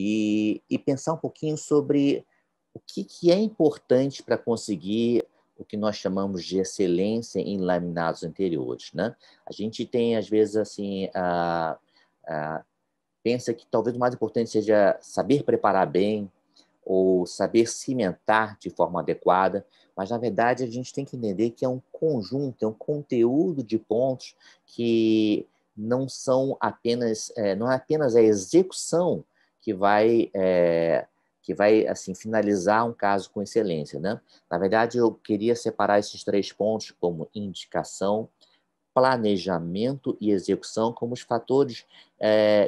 e pensar um pouquinho sobre o que é importante para conseguir o que nós chamamos de excelência em laminados anteriores, né? A gente tem, às vezes, assim, pensa que talvez o mais importante seja saber preparar bem ou saber cimentar de forma adequada, mas, na verdade, a gente tem que entender que é um conjunto, é um conteúdo de pontos que não são apenas, não é apenas a execução que vai assim finalizar um caso com excelência, né? Na verdade, eu queria separar esses três pontos como indicação, planejamento e execução como os fatores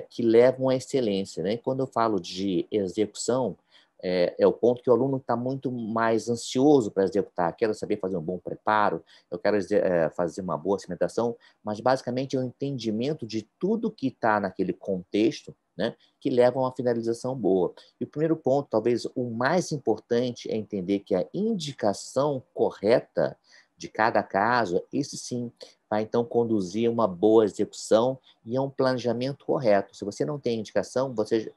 que levam à excelência, né? E quando eu falo de execução, é o ponto que o aluno está muito mais ansioso para executar. Quero saber fazer um bom preparo, eu quero fazer uma boa cimentação, mas basicamente é o entendimento de tudo que está naquele contexto, né, que leva a uma finalização boa. E o primeiro ponto, talvez o mais importante, é entender que a indicação correta de cada caso, esse sim, vai então conduzir a uma boa execução e a um planejamento correto. Se você não tem indicação, você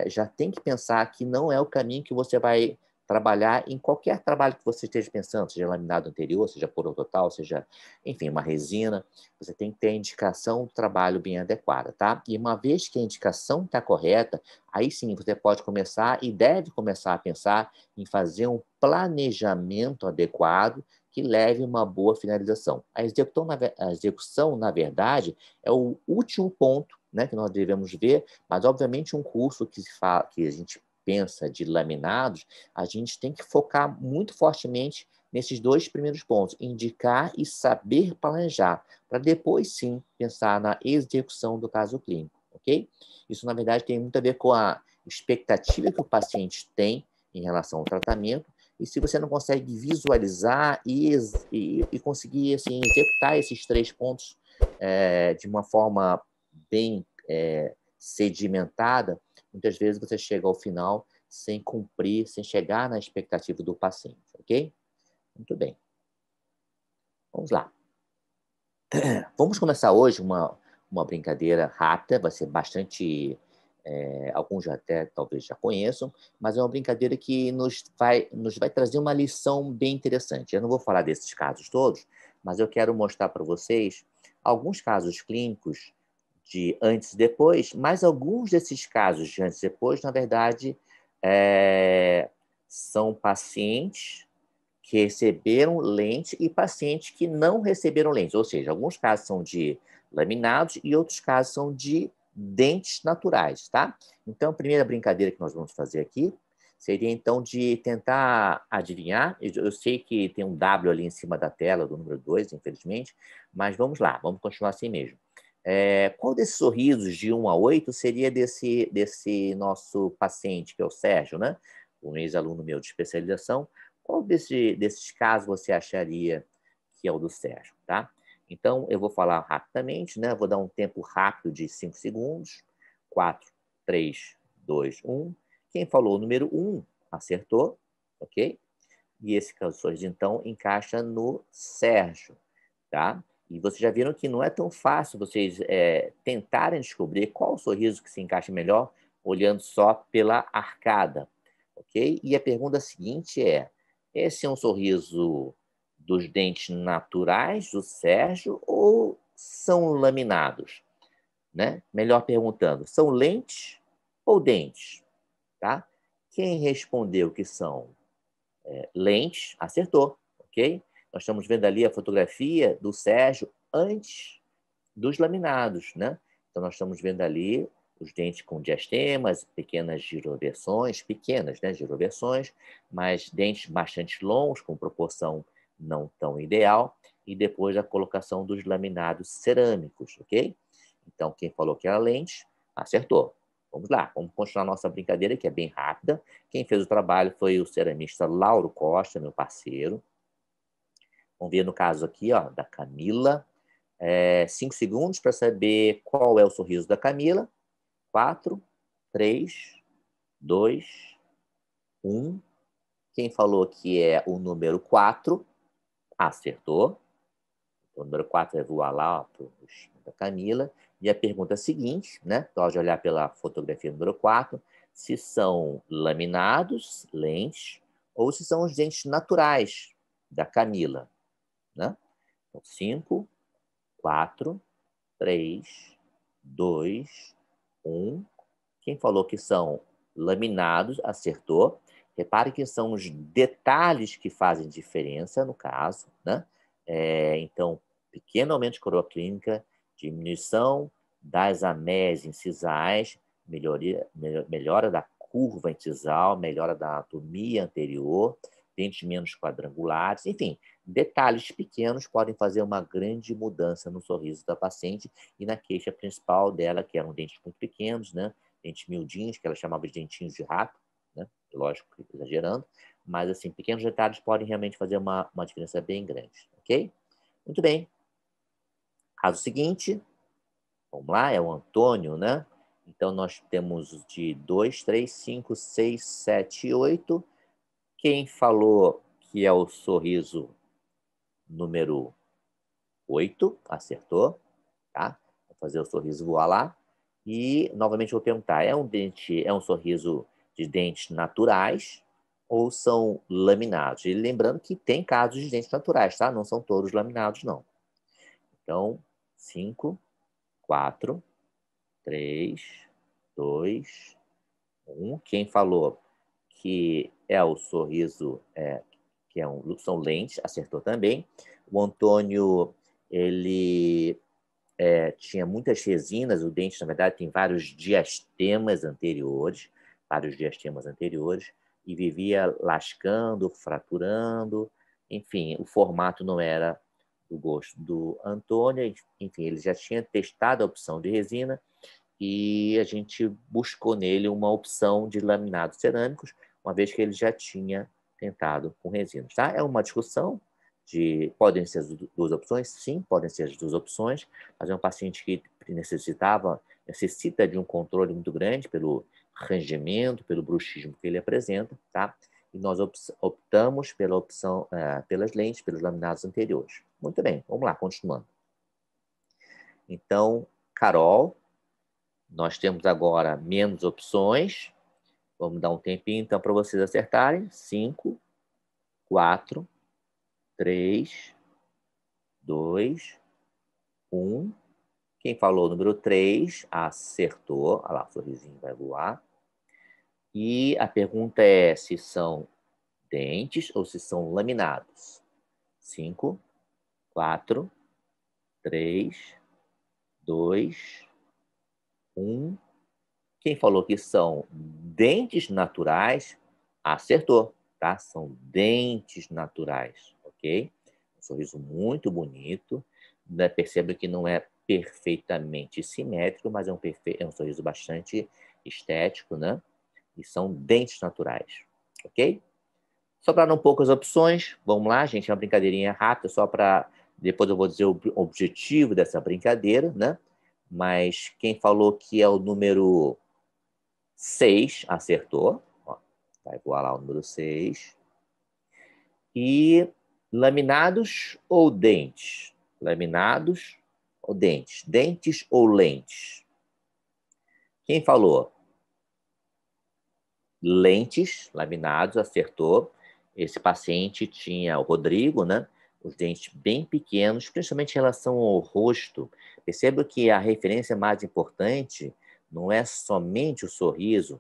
já tem que pensar que não é o caminho que você vai trabalhar em qualquer trabalho que você esteja pensando, seja laminado anterior, seja por total, seja, enfim, uma resina. Você tem que ter a indicação do trabalho bem adequada, tá? E uma vez que a indicação está correta, aí sim você pode começar e deve começar a pensar em fazer um planejamento adequado que leve uma boa finalização. A execução, na verdade, é o último ponto, né, que nós devemos ver, mas, obviamente, um curso que a gente pensa de laminados, a gente tem que focar muito fortemente nesses dois primeiros pontos, indicar e saber planejar, para depois, sim, pensar na execução do caso clínico, ok? Isso, na verdade, tem muito a ver com a expectativa que o paciente tem em relação ao tratamento, e se você não consegue visualizar e conseguir assim, executar esses três pontos de uma forma bem sedimentada, muitas vezes você chega ao final sem cumprir, sem chegar na expectativa do paciente, ok? Muito bem. Vamos lá. Vamos começar hoje uma brincadeira rápida, vai ser bastante... alguns já até talvez já conheçam, mas é uma brincadeira que nos vai trazer uma lição bem interessante. Eu não vou falar desses casos todos, mas eu quero mostrar para vocês alguns casos clínicos de antes e depois, mas alguns desses casos de antes e depois, na verdade, são pacientes que receberam lente e pacientes que não receberam lente. Ou seja, alguns casos são de laminados e outros casos são de dentes naturais, tá? Então, a primeira brincadeira que nós vamos fazer aqui seria, então, de tentar adivinhar. Eu sei que tem um W ali em cima da tela, do número 2, infelizmente, mas vamos lá, vamos continuar assim mesmo. Qual desses sorrisos de 1 a 8 seria desse nosso paciente, que é o Sérgio, né? Um ex-aluno meu de especialização. Qual desses casos você acharia que é o do Sérgio, tá? Então, eu vou falar rapidamente, né? Vou dar um tempo rápido de 5 segundos. 4, 3, 2, 1. Quem falou o número 1 acertou, ok? E esse caso, então, encaixa no Sérgio, tá? E vocês já viram que não é tão fácil vocês tentarem descobrir qual o sorriso que se encaixa melhor olhando só pela arcada, ok? E a pergunta seguinte é: esse é um sorriso dos dentes naturais do Sérgio ou são laminados? Né? Melhor perguntando, são lentes ou dentes? Tá? Quem respondeu que são lentes, acertou, ok? Nós estamos vendo ali a fotografia do Sérgio antes dos laminados, né? Então, nós estamos vendo ali os dentes com diastemas, pequenas giroversões, pequenas, né, giroversões, mas dentes bastante longos, com proporção não tão ideal, e depois a colocação dos laminados cerâmicos, ok? Então, quem falou que era lente, acertou. Vamos lá, vamos continuar nossa brincadeira, que é bem rápida. Quem fez o trabalho foi o ceramista Lauro Costa, meu parceiro. Vamos ver no caso aqui, ó, da Camila. 5 segundos para saber qual é o sorriso da Camila. 4, 3, 2, 1. Quem falou que é o número 4, acertou. O número 4 vai voar lá para da Camila. E a pergunta seguinte, né? Pode olhar pela fotografia número 4. se são laminados, lentes, ou se são os dentes naturais da Camila, né? Então, 5, 4, 3, 2, 1. Quem falou que são laminados, acertou. Repare que são os detalhes que fazem diferença no caso, né? Então, pequeno aumento de coroa clínica, diminuição das anéis incisais, melhora da curva incisal, melhora da anatomia anterior, dentes menos quadrangulares, enfim, detalhes pequenos podem fazer uma grande mudança no sorriso da paciente e na queixa principal dela, que eram dentes muito pequenos, né? Dentes miudinhos, que ela chamava de dentinhos de rato, né? Lógico, exagerando, mas assim, pequenos detalhes podem realmente fazer uma diferença bem grande, ok? Muito bem. Caso seguinte, vamos lá, é o Antônio, né? Então, nós temos de 2, 3, 5, 6, 7, 8. Quem falou que é o sorriso número 8, acertou, tá? Vou fazer o sorriso voar lá. E, novamente, vou perguntar, é um sorriso de dentes naturais ou são laminados? E lembrando que tem casos de dentes naturais, tá? Não são todos laminados, não. Então, 5, 4, 3, 2, 1. Quem falou que é o sorriso, são lentes, acertou também. O Antônio, ele tinha muitas resinas, o dente, na verdade, tem vários diastemas anteriores, e vivia lascando, fraturando, enfim, o formato não era do gosto do Antônio, enfim, ele já tinha testado a opção de resina e a gente buscou nele uma opção de laminados cerâmicos, uma vez que ele já tinha tentado com resinas, tá? É uma discussão podem ser as duas opções? Sim, podem ser as duas opções, mas é um paciente que necessita de um controle muito grande pelo rangimento, pelo bruxismo que ele apresenta, tá? E nós optamos pela opção, pelas lentes, pelos laminados anteriores. Muito bem, vamos lá, continuando. Então, Carol, nós temos agora menos opções. Vamos dar um tempinho, então, para vocês acertarem. 5, 4, 3, 2, 1. Quem falou o número 3 acertou. Olha lá, o sorrisinho vai voar. E a pergunta é se são dentes ou se são laminados. 5, 4, 3, 2, 1. Quem falou que são dentes naturais, acertou, tá? São dentes naturais, ok? Um sorriso muito bonito. Né? Percebe que não é perfeitamente simétrico, mas é um sorriso bastante estético, né? E são dentes naturais, ok? Sobraram poucas opções. Vamos lá, gente, é uma brincadeirinha rápida, só para... Depois eu vou dizer o objetivo dessa brincadeira, né? Mas quem falou que é o número 6 acertou. Ó, vai voar lá o número 6. E laminados ou dentes? Laminados ou dentes? Dentes ou lentes? Quem falou? Lentes, laminados, acertou. Esse paciente tinha, o Rodrigo, né? Os dentes bem pequenos, principalmente em relação ao rosto. Perceba que a referência mais importante não é somente o sorriso,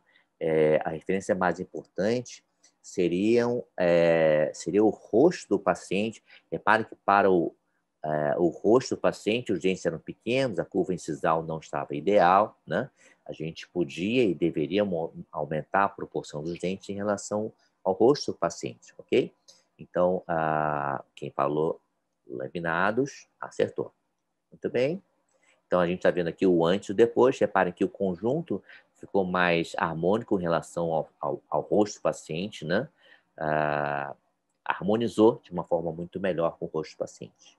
a referência mais importante seria o rosto do paciente. Repare que para o rosto do paciente, os dentes eram pequenos, a curva incisal não estava ideal, né? A gente podia e deveria aumentar a proporção dos dentes em relação ao rosto do paciente, ok? Então, quem falou laminados, acertou. Muito bem. Então, a gente está vendo aqui o antes e o depois. Reparem que o conjunto ficou mais harmônico em relação ao rosto do paciente, né? Harmonizou de uma forma muito melhor com o rosto do paciente.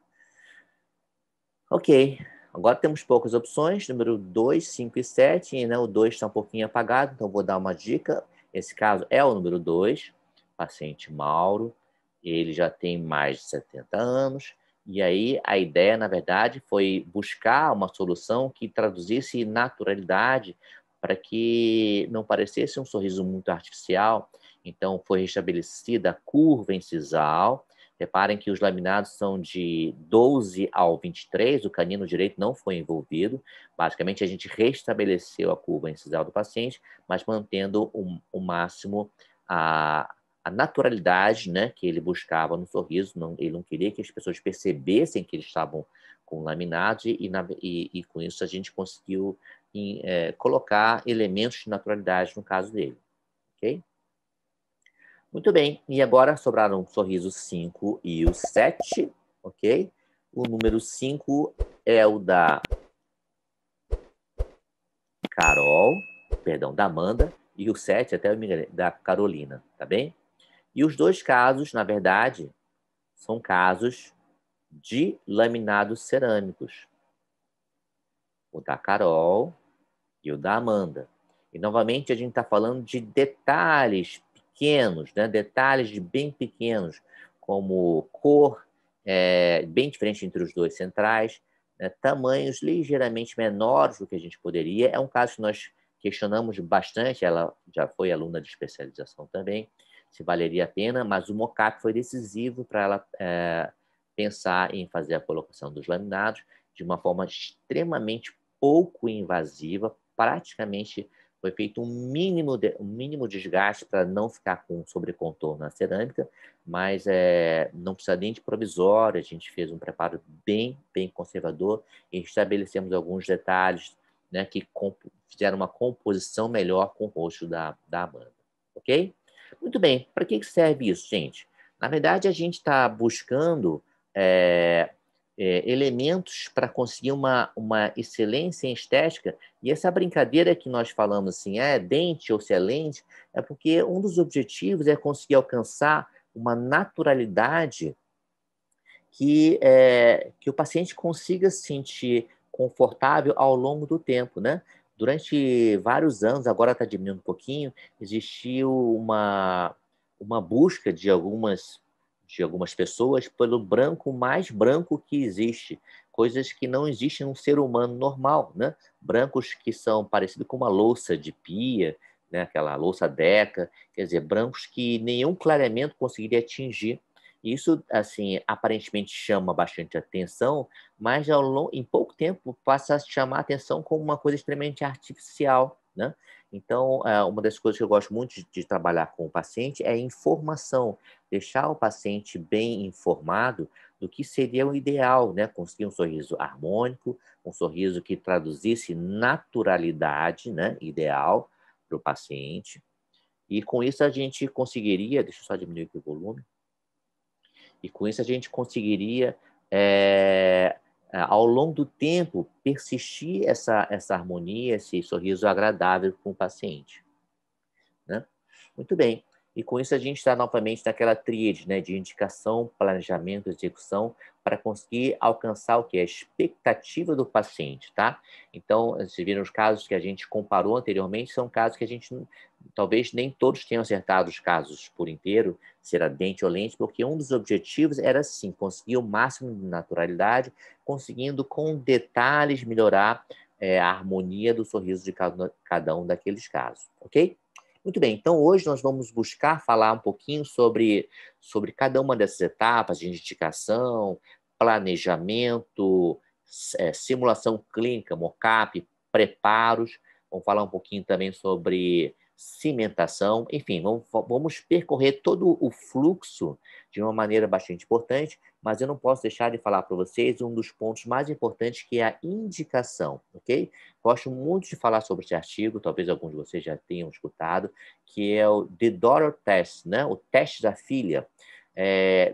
Ok, agora temos poucas opções, número 2, 5 e 7, né? O 2 está um pouquinho apagado, então vou dar uma dica. Esse caso é o número 2, paciente Mauro, ele já tem mais de 70 anos, e aí a ideia, na verdade, foi buscar uma solução que traduzisse naturalidade para que não parecesse um sorriso muito artificial, então foi restabelecida a curva incisal. Reparem que os laminados são de 12 ao 23, o canino direito não foi envolvido. Basicamente, a gente restabeleceu a curva incisal do paciente, mas mantendo o máximo a naturalidade, né, que ele buscava no sorriso. Ele não queria que as pessoas percebessem que eles estavam com laminados e com isso a gente conseguiu colocar elementos de naturalidade no caso dele. Ok? Muito bem. E agora sobraram o sorriso 5 e o 7. Ok? O número 5 é o da Carol, perdão, da Amanda, e o 7 até da Carolina, tá bem? E os dois casos, na verdade, são casos de laminados cerâmicos. O da Carol e o da Amanda. E, novamente, a gente está falando de detalhes pequenos, né? Detalhes bem pequenos, como cor bem diferente entre os dois centrais, né? Tamanhos ligeiramente menores do que a gente poderia. É um caso que nós questionamos bastante, ela já foi aluna de especialização também, se valeria a pena, mas o mockup foi decisivo para ela pensar em fazer a colocação dos laminados de uma forma extremamente pouco invasiva, praticamente foi feito um mínimo desgaste para não ficar com sobrecontorno na cerâmica, mas não precisa nem de provisório, a gente fez um preparo bem conservador e estabelecemos alguns detalhes, né, que fizeram uma composição melhor com o rosto da Amanda. Ok? Muito bem. Para que serve isso, gente? Na verdade, a gente está buscando elementos para conseguir uma excelência em estética. E essa brincadeira que nós falamos assim, dente ou se é lente, é porque um dos objetivos é conseguir alcançar uma naturalidade que o paciente consiga se sentir confortável ao longo do tempo, né? Durante vários anos, agora está diminuindo um pouquinho, existiu uma busca de algumas pessoas pelo branco mais branco que existe, coisas que não existem num ser humano normal, né? Brancos que são parecidos com uma louça de pia, né? Aquela louça Deca, quer dizer, brancos que nenhum clareamento conseguiria atingir. Isso, assim, aparentemente chama bastante atenção, mas em pouco tempo passa a chamar a atenção como uma coisa extremamente artificial, né? Então, uma das coisas que eu gosto muito de trabalhar com o paciente é a informação, deixar o paciente bem informado do que seria o ideal, né? Conseguir um sorriso harmônico, um sorriso que traduzisse naturalidade, né? Ideal para o paciente. E com isso a gente conseguiria, deixa eu só diminuir aqui o volume, e com isso a gente conseguiria, ao longo do tempo, persistir essa harmonia, esse sorriso agradável com o paciente, né? Muito bem. E com isso a gente está novamente naquela tríade, né, de indicação, planejamento e execução para conseguir alcançar o que? A expectativa do paciente, tá? Então, vocês viram os casos que a gente comparou anteriormente, são casos que a gente, talvez nem todos tenham acertado os casos por inteiro, se era dente ou lente, porque um dos objetivos era, sim, conseguir o máximo de naturalidade, conseguindo com detalhes melhorar a harmonia do sorriso de cada um daqueles casos, ok? Muito bem, então hoje nós vamos buscar falar um pouquinho sobre cada uma dessas etapas de indicação, planejamento, simulação clínica, mockup, preparos. Vamos falar um pouquinho também sobre cimentação. Enfim, vamos percorrer todo o fluxo de uma maneira bastante importante, mas eu não posso deixar de falar para vocês um dos pontos mais importantes, que é a indicação, ok? Gosto muito de falar sobre esse artigo, talvez alguns de vocês já tenham escutado, que é o The Daughter Test, né? O teste da filha,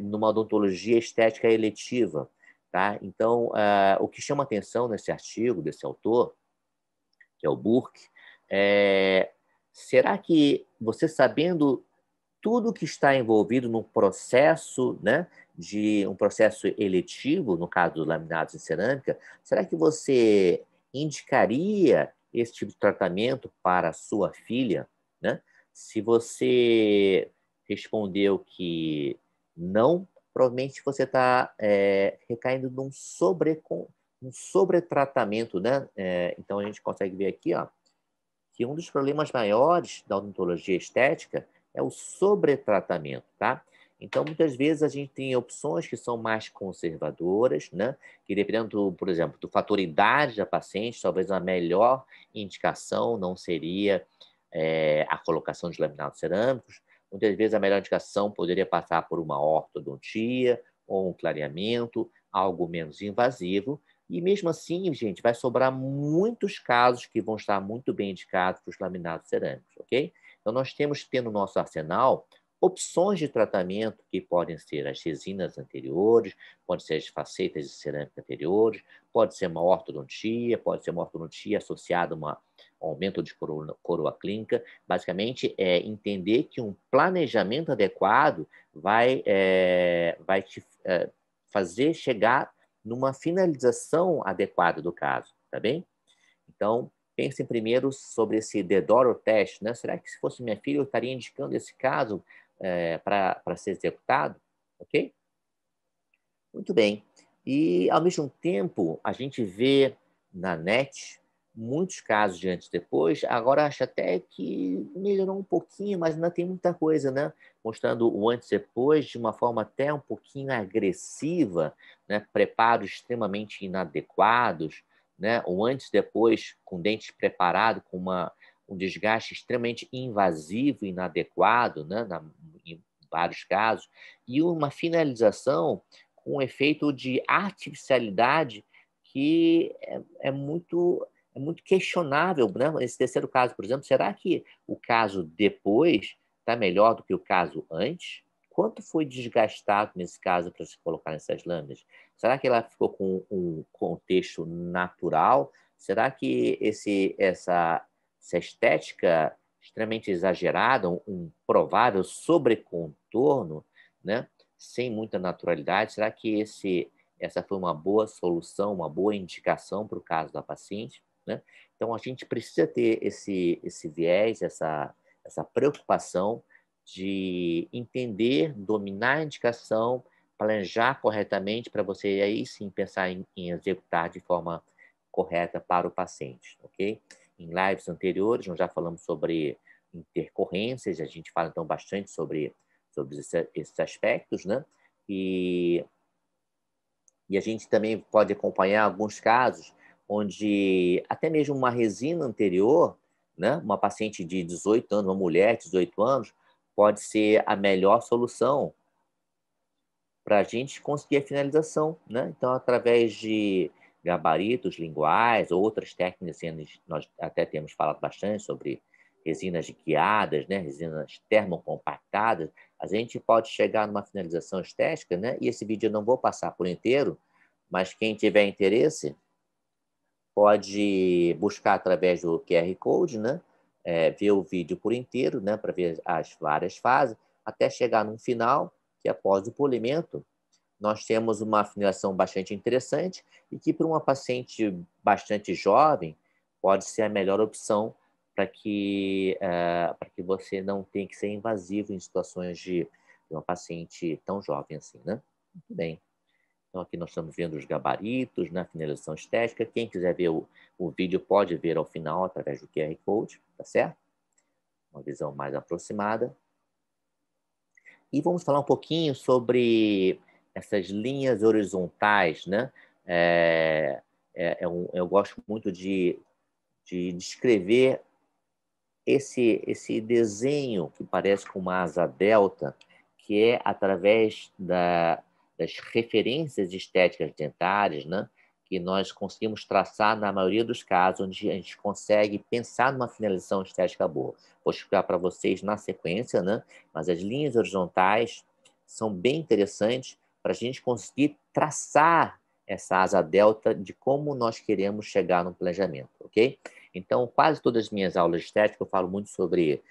numa odontologia estética eletiva. Tá? Então, o que chama atenção nesse artigo, desse autor, que é o Burke, será que você, sabendo tudo que está envolvido no processo, né, de um processo eletivo, no caso dos laminados em cerâmica, será que você indicaria esse tipo de tratamento para a sua filha, né? Se você respondeu que não, provavelmente você está recaindo num sobretratamento, né? Então a gente consegue ver aqui, ó, que um dos problemas maiores da odontologia estética é o sobretratamento, tá? Então, muitas vezes a gente tem opções que são mais conservadoras, né? Que dependendo, por exemplo, do fator idade da paciente, talvez a melhor indicação não seria a colocação de laminados cerâmicos. Muitas vezes a melhor indicação poderia passar por uma ortodontia ou um clareamento, algo menos invasivo. E mesmo assim, gente, vai sobrar muitos casos que vão estar muito bem indicados para os laminados cerâmicos, ok? Então, nós temos que ter no nosso arsenal opções de tratamento que podem ser as resinas anteriores, pode ser as facetas de cerâmica anteriores, pode ser uma ortodontia, pode ser uma ortodontia associada a um aumento de coroa clínica. Basicamente, é entender que um planejamento adequado vai te fazer chegar numa finalização adequada do caso, tá bem? Então, pensem primeiro sobre esse Dedoro teste, né? Será que se fosse minha filha eu estaria indicando esse caso para ser executado? Ok? Muito bem. E, ao mesmo tempo, a gente vê na net muitos casos de antes e depois. Agora, acho até que melhorou um pouquinho, mas ainda tem muita coisa, né? Mostrando o antes e depois de uma forma até um pouquinho agressiva, né? Preparos extremamente inadequados, né? O antes e depois com dente preparado, com um desgaste extremamente invasivo e inadequado, né? Em vários casos, e uma finalização com um efeito de artificialidade que é muito questionável, né? Esse terceiro caso, por exemplo, será que o caso depois está melhor do que o caso antes? Quanto foi desgastado nesse caso para se colocar nessas lâminas? Será que ela ficou com um contexto natural? Será que essa estética extremamente exagerada, um provável sobrecontorno, né? Sem muita naturalidade, será que essa foi uma boa solução, uma boa indicação para o caso da paciente? Né? Então, a gente precisa ter esse viés, essa preocupação de entender, dominar a indicação, planejar corretamente para você aí sim pensar em executar de forma correta para o paciente, ok? Em lives anteriores, nós já falamos sobre intercorrências, a gente fala então bastante sobre esses aspectos, né? E a gente também pode acompanhar alguns casos onde até mesmo uma resina anterior, né? Uma paciente de 18 anos, uma mulher de 18 anos, pode ser a melhor solução para a gente conseguir a finalização, né? Então, através de gabaritos linguais, outras técnicas, nós até temos falado bastante sobre resinas guiadas, né? Resinas termocompactadas, a gente pode chegar numa finalização estética, né? E esse vídeo eu não vou passar por inteiro, mas quem tiver interesse pode buscar através do QR Code, né? Ver o vídeo por inteiro, né? Para ver as várias fases, até chegar num final, que após o polimento, nós temos uma finalização bastante interessante e que, para uma paciente bastante jovem, pode ser a melhor opção para que você não tenha que ser invasivo em situações de uma paciente tão jovem assim, né? Muito bem. Então, aqui nós estamos vendo os gabaritos na finalização estética. Quem quiser ver o vídeo pode ver ao final através do QR Code, tá certo? Uma visão mais aproximada. E vamos falar um pouquinho sobre essas linhas horizontais, né? Eu gosto muito de descrever esse desenho que parece com uma asa delta, que é através das referências estéticas dentárias, né? Que nós conseguimos traçar na maioria dos casos, onde a gente consegue pensar numa finalização estética boa. Vou explicar para vocês na sequência, né? Mas as linhas horizontais são bem interessantes para a gente conseguir traçar essa asa delta de como nós queremos chegar no planejamento, ok? Então, quase todas as minhas aulas de estética eu falo muito sobre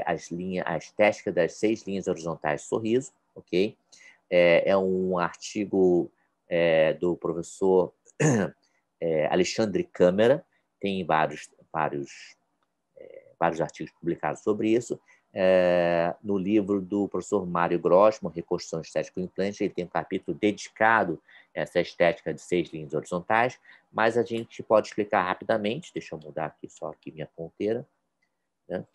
a estética das 6 linhas horizontais de sorriso, ok? É um artigo do professor Alexandre Câmara, tem vários artigos publicados sobre isso. No livro do professor Mário Grossman, Reconstrução Estética do Implante, ele tem um capítulo dedicado a essa estética de 6 linhas horizontais, mas a gente pode explicar rapidamente. Deixa eu mudar aqui só aqui minha ponteira, né?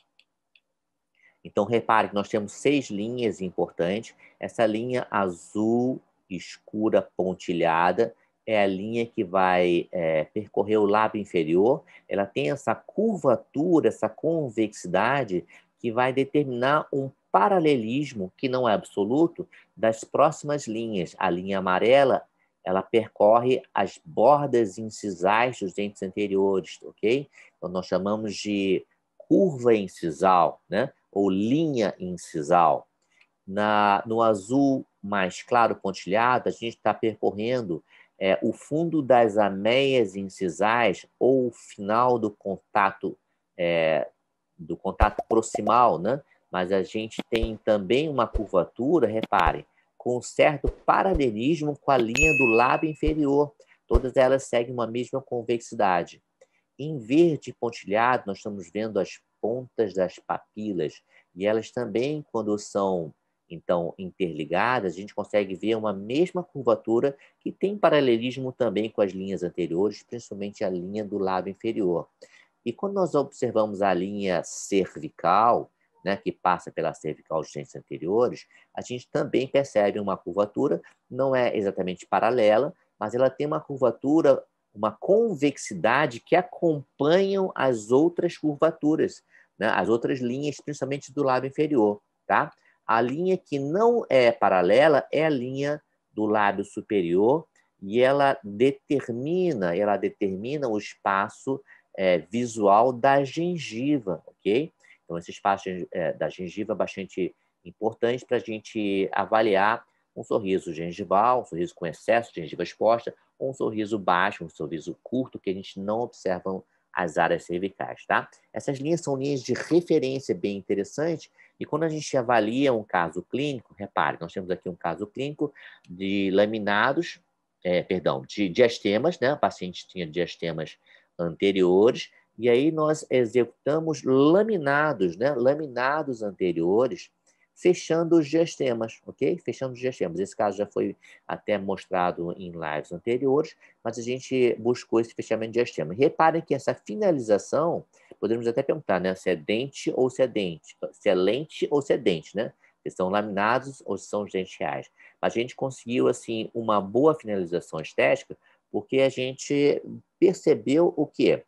Então, repare que nós temos 6 linhas importantes. Essa linha azul escura pontilhada é a linha que vai percorrer o lábio inferior. Ela tem essa curvatura, essa convexidade que vai determinar um paralelismo, que não é absoluto, das próximas linhas. A linha amarela, ela percorre as bordas incisais dos dentes anteriores, ok? Então, nós chamamos de curva incisal, né? Ou linha incisal. No azul mais claro pontilhado, a gente está percorrendo o fundo das ameias incisais ou o final do contato proximal, né? Mas a gente tem também uma curvatura, repare, com certo paralelismo com a linha do lábio inferior. Todas elas seguem uma mesma convexidade. Em verde pontilhado, nós estamos vendo as pontas das papilas, e elas também, quando são então interligadas, a gente consegue ver uma mesma curvatura que tem paralelismo também com as linhas anteriores, principalmente a linha do lábio inferior. E quando nós observamos a linha cervical, né, que passa pela cervical dos dentes anteriores, a gente também percebe uma curvatura, não é exatamente paralela, mas ela tem uma curvatura, uma convexidade que acompanham as outras curvaturas, né, as outras linhas, principalmente do lábio inferior, tá? A linha que não é paralela é a linha do lábio superior e ela determina o espaço visual da gengiva, ok? Então, esse espaço da gengiva é bastante importante para a gente avaliar um sorriso gengival, um sorriso com excesso de gengiva exposta, ou um sorriso baixo, um sorriso curto, que a gente não observa as áreas cervicais, tá? Essas linhas são linhas de referência bem interessantes, e quando a gente avalia um caso clínico, repare, nós temos aqui um caso clínico de laminados, de diastemas, né? O paciente tinha diastemas anteriores, e aí nós executamos laminados, né? Laminados anteriores, fechando os diastemas, ok? Fechando os diastemas. Esse caso já foi até mostrado em lives anteriores, mas a gente buscou esse fechamento de diastema. Reparem que essa finalização, podemos até perguntar, né? Se é dente ou se é dente, se é lente ou se é dente, né? Se são laminados ou se são os dentes reais. A gente conseguiu, assim, uma boa finalização estética, porque a gente percebeu o quê?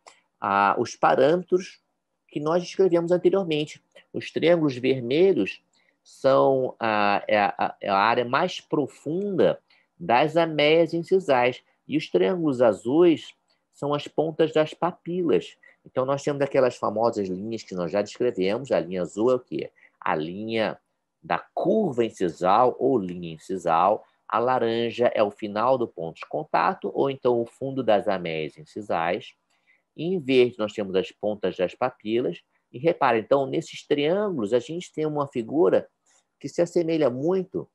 Os parâmetros que nós descrevemos anteriormente. Os triângulos vermelhos são a área mais profunda das ameias incisais, e os triângulos azuis são as pontas das papilas. Então, nós temos aquelas famosas linhas que nós já descrevemos. A linha azul é o quê? A linha da curva incisal ou linha incisal. A laranja é o final do ponto de contato, ou então o fundo das ameias incisais. E em verde, nós temos as pontas das papilas. E repare, então, nesses triângulos, a gente tem uma figura que se assemelha muito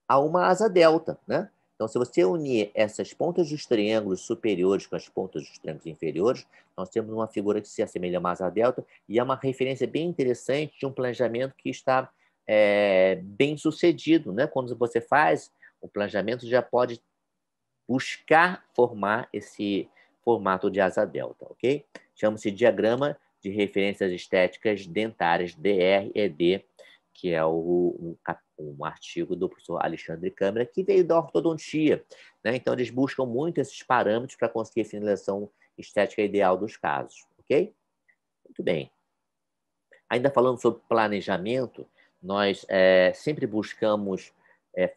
a uma asa delta, né? Então, se você unir essas pontas dos triângulos superiores com as pontas dos triângulos inferiores, nós temos uma figura que se assemelha a uma asa delta, e é uma referência bem interessante de um planejamento que está bem sucedido, né? Quando você faz o planejamento, já pode buscar formar esse formato de asa delta, ok? Chama-se Diagrama de Referências Estéticas Dentárias, DRED, que é um artigo do professor Alexandre Câmara, que veio da ortodontia, né? Então, eles buscam muito esses parâmetros para conseguir a finalização estética ideal dos casos, ok? Muito bem. Ainda falando sobre planejamento, nós sempre buscamos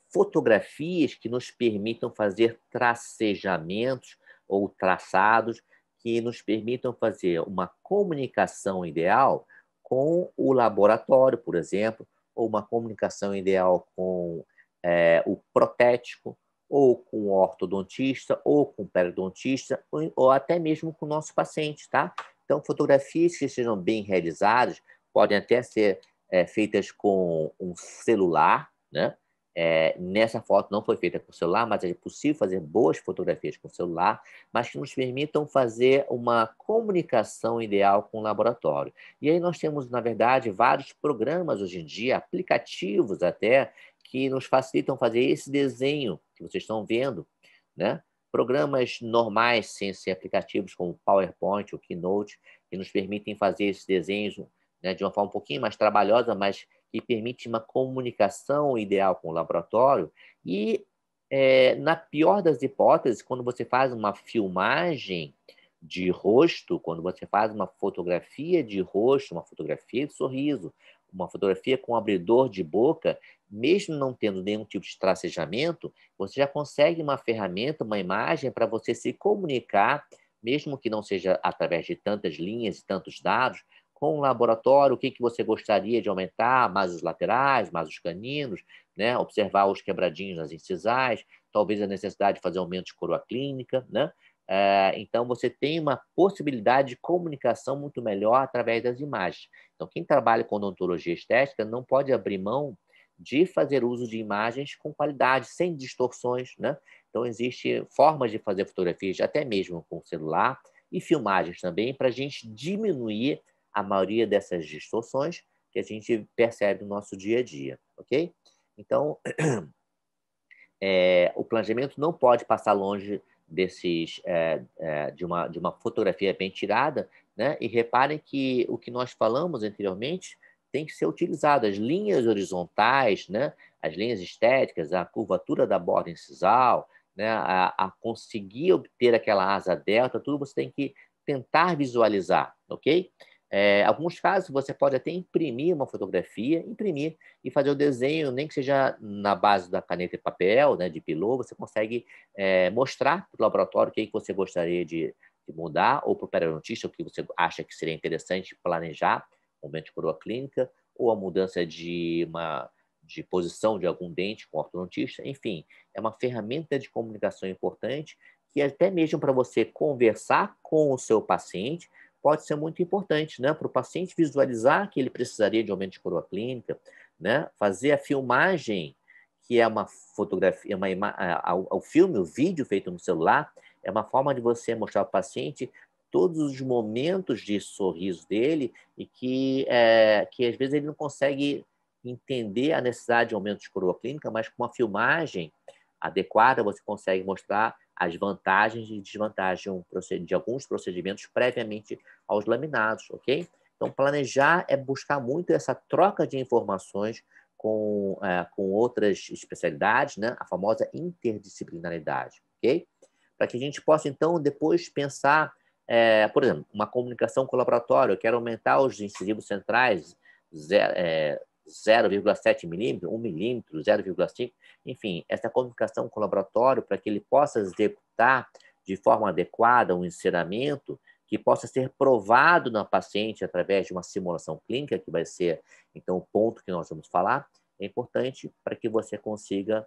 fotografias que nos permitam fazer tracejamentos ou traçados que nos permitam fazer uma comunicação ideal com o laboratório, por exemplo, ou uma comunicação ideal com o protético, ou com o ortodontista, ou com o periodontista, ou até mesmo com o nosso paciente, tá? Então, fotografias que sejam bem realizadas podem até ser feitas com um celular, né? Nessa foto não foi feita com celular, mas é possível fazer boas fotografias com celular, mas que nos permitam fazer uma comunicação ideal com o laboratório. E aí nós temos, na verdade, vários programas hoje em dia, aplicativos até, que nos facilitam fazer esse desenho que vocês estão vendo, né? Programas normais, sem ser aplicativos como PowerPoint ou Keynote, que nos permitem fazer esses desenhos, né, de uma forma um pouquinho mais trabalhosa, mas que permite uma comunicação ideal com o laboratório. E, na pior das hipóteses, quando você faz uma filmagem de rosto, quando você faz uma fotografia de rosto, uma fotografia de sorriso, uma fotografia com abridor de boca, mesmo não tendo nenhum tipo de tracejamento, você já consegue uma ferramenta, uma imagem para você se comunicar, mesmo que não seja através de tantas linhas e tantos dados, com o laboratório, o que você gostaria de aumentar, mais os laterais, mais os caninos, né? Observar os quebradinhos nas incisais, talvez a necessidade de fazer aumento de coroa clínica, né? Então, você tem uma possibilidade de comunicação muito melhor através das imagens. Então, quem trabalha com odontologia estética não pode abrir mão de fazer uso de imagens com qualidade, sem distorções, né? Então, existem formas de fazer fotografias, até mesmo com celular, e filmagens também, para a gente diminuir a maioria dessas distorções que a gente percebe no nosso dia a dia, ok? Então, o planejamento não pode passar longe de uma fotografia bem tirada, né? E reparem que o que nós falamos anteriormente tem que ser utilizado. As linhas horizontais, né? As linhas estéticas, a curvatura da borda incisal, né? A conseguir obter aquela asa delta, tudo você tem que tentar visualizar, ok? Alguns casos você pode até imprimir uma fotografia, imprimir e fazer o desenho, nem que seja na base da caneta e papel, né, de pilô, você consegue mostrar para o laboratório o que você gostaria de mudar, ou para o periodontista o que você acha que seria interessante planejar, aumento de coroa clínica, ou a mudança de posição de algum dente com o ortodontista. Enfim, é uma ferramenta de comunicação importante que até mesmo para você conversar com o seu paciente pode ser muito importante, né? Para o paciente visualizar que ele precisaria de aumento de coroa clínica, né? Fazer a filmagem, que é uma fotografia, o filme, o vídeo feito no celular, é uma forma de você mostrar ao paciente todos os momentos de sorriso dele e que às vezes ele não consegue entender a necessidade de aumento de coroa clínica, mas com uma filmagem adequada você consegue mostrar as vantagens e desvantagens de alguns procedimentos previamente aos laminados, ok? Então, planejar é buscar muito essa troca de informações com outras especialidades, né? A famosa interdisciplinaridade, ok? Para que a gente possa, então, depois pensar, por exemplo, uma comunicação com o laboratório, eu quero aumentar os incisivos centrais 0,7 milímetro, 1 milímetro, 0,5, enfim, essa comunicação com o laboratório para que ele possa executar de forma adequada um ensinamento que possa ser provado na paciente através de uma simulação clínica, que vai ser, então, o ponto que nós vamos falar, é importante para que você consiga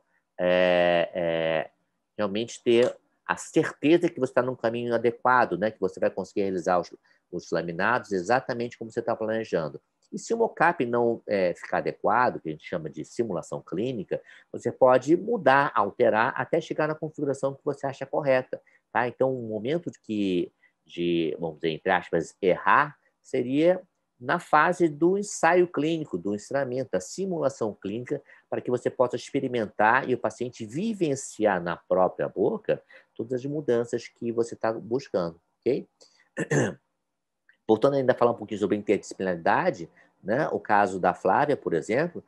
realmente ter a certeza que você está num caminho adequado, né? Que você vai conseguir realizar os laminados exatamente como você está planejando. E se o mockup não ficar adequado, que a gente chama de simulação clínica, você pode mudar, alterar, até chegar na configuração que você acha correta. Tá? Então, o momento vamos dizer, entre aspas, errar, seria na fase do ensaio clínico, do ensinamento, da simulação clínica, para que você possa experimentar e o paciente vivenciar na própria boca todas as mudanças que você está buscando, ok? Voltando ainda a falar um pouquinho sobre interdisciplinaridade, né? O caso da Flávia, por exemplo,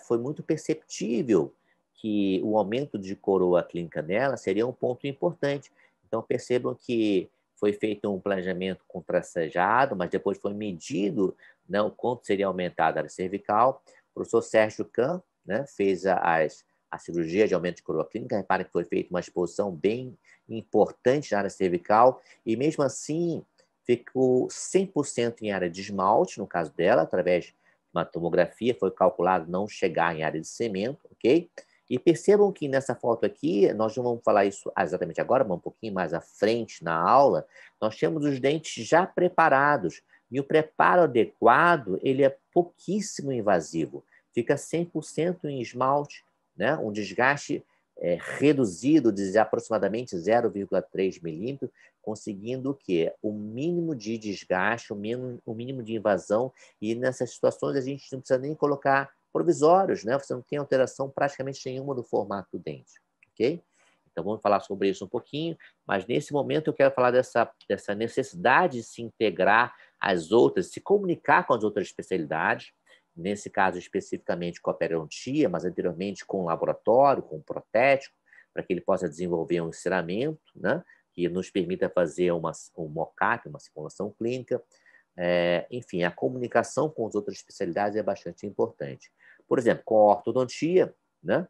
foi muito perceptível que o aumento de coroa clínica nela seria um ponto importante. Então, percebam que foi feito um planejamento com tracejado, mas depois foi medido, né, o quanto seria aumentada a área cervical. O professor Sérgio Kahn, né, fez a cirurgia de aumento de coroa clínica. Reparem que foi feita uma exposição bem importante na área cervical, e mesmo assim ficou 100% em área de esmalte, no caso dela, através de uma tomografia, foi calculado não chegar em área de cemento, ok? E percebam que nessa foto aqui, nós não vamos falar isso exatamente agora, mas um pouquinho mais à frente na aula, nós temos os dentes já preparados, e o preparo adequado, ele é pouquíssimo invasivo, fica 100% em esmalte, né? Um desgaste reduzido de aproximadamente 0,3 milímetros, conseguindo o quê? O mínimo de desgaste, o mínimo de invasão, e nessas situações a gente não precisa nem colocar provisórios, né? Você não tem alteração praticamente nenhuma do formato do dente, ok? Então, vamos falar sobre isso um pouquinho, mas nesse momento eu quero falar dessa necessidade de se integrar às outras, se comunicar com as outras especialidades, nesse caso especificamente com a periodontia, mas anteriormente com o laboratório, com o protético, para que ele possa desenvolver um ensinamento, né, que nos permita fazer um mock-up, uma simulação clínica. Enfim, a comunicação com as outras especialidades é bastante importante. Por exemplo, com a ortodontia, né,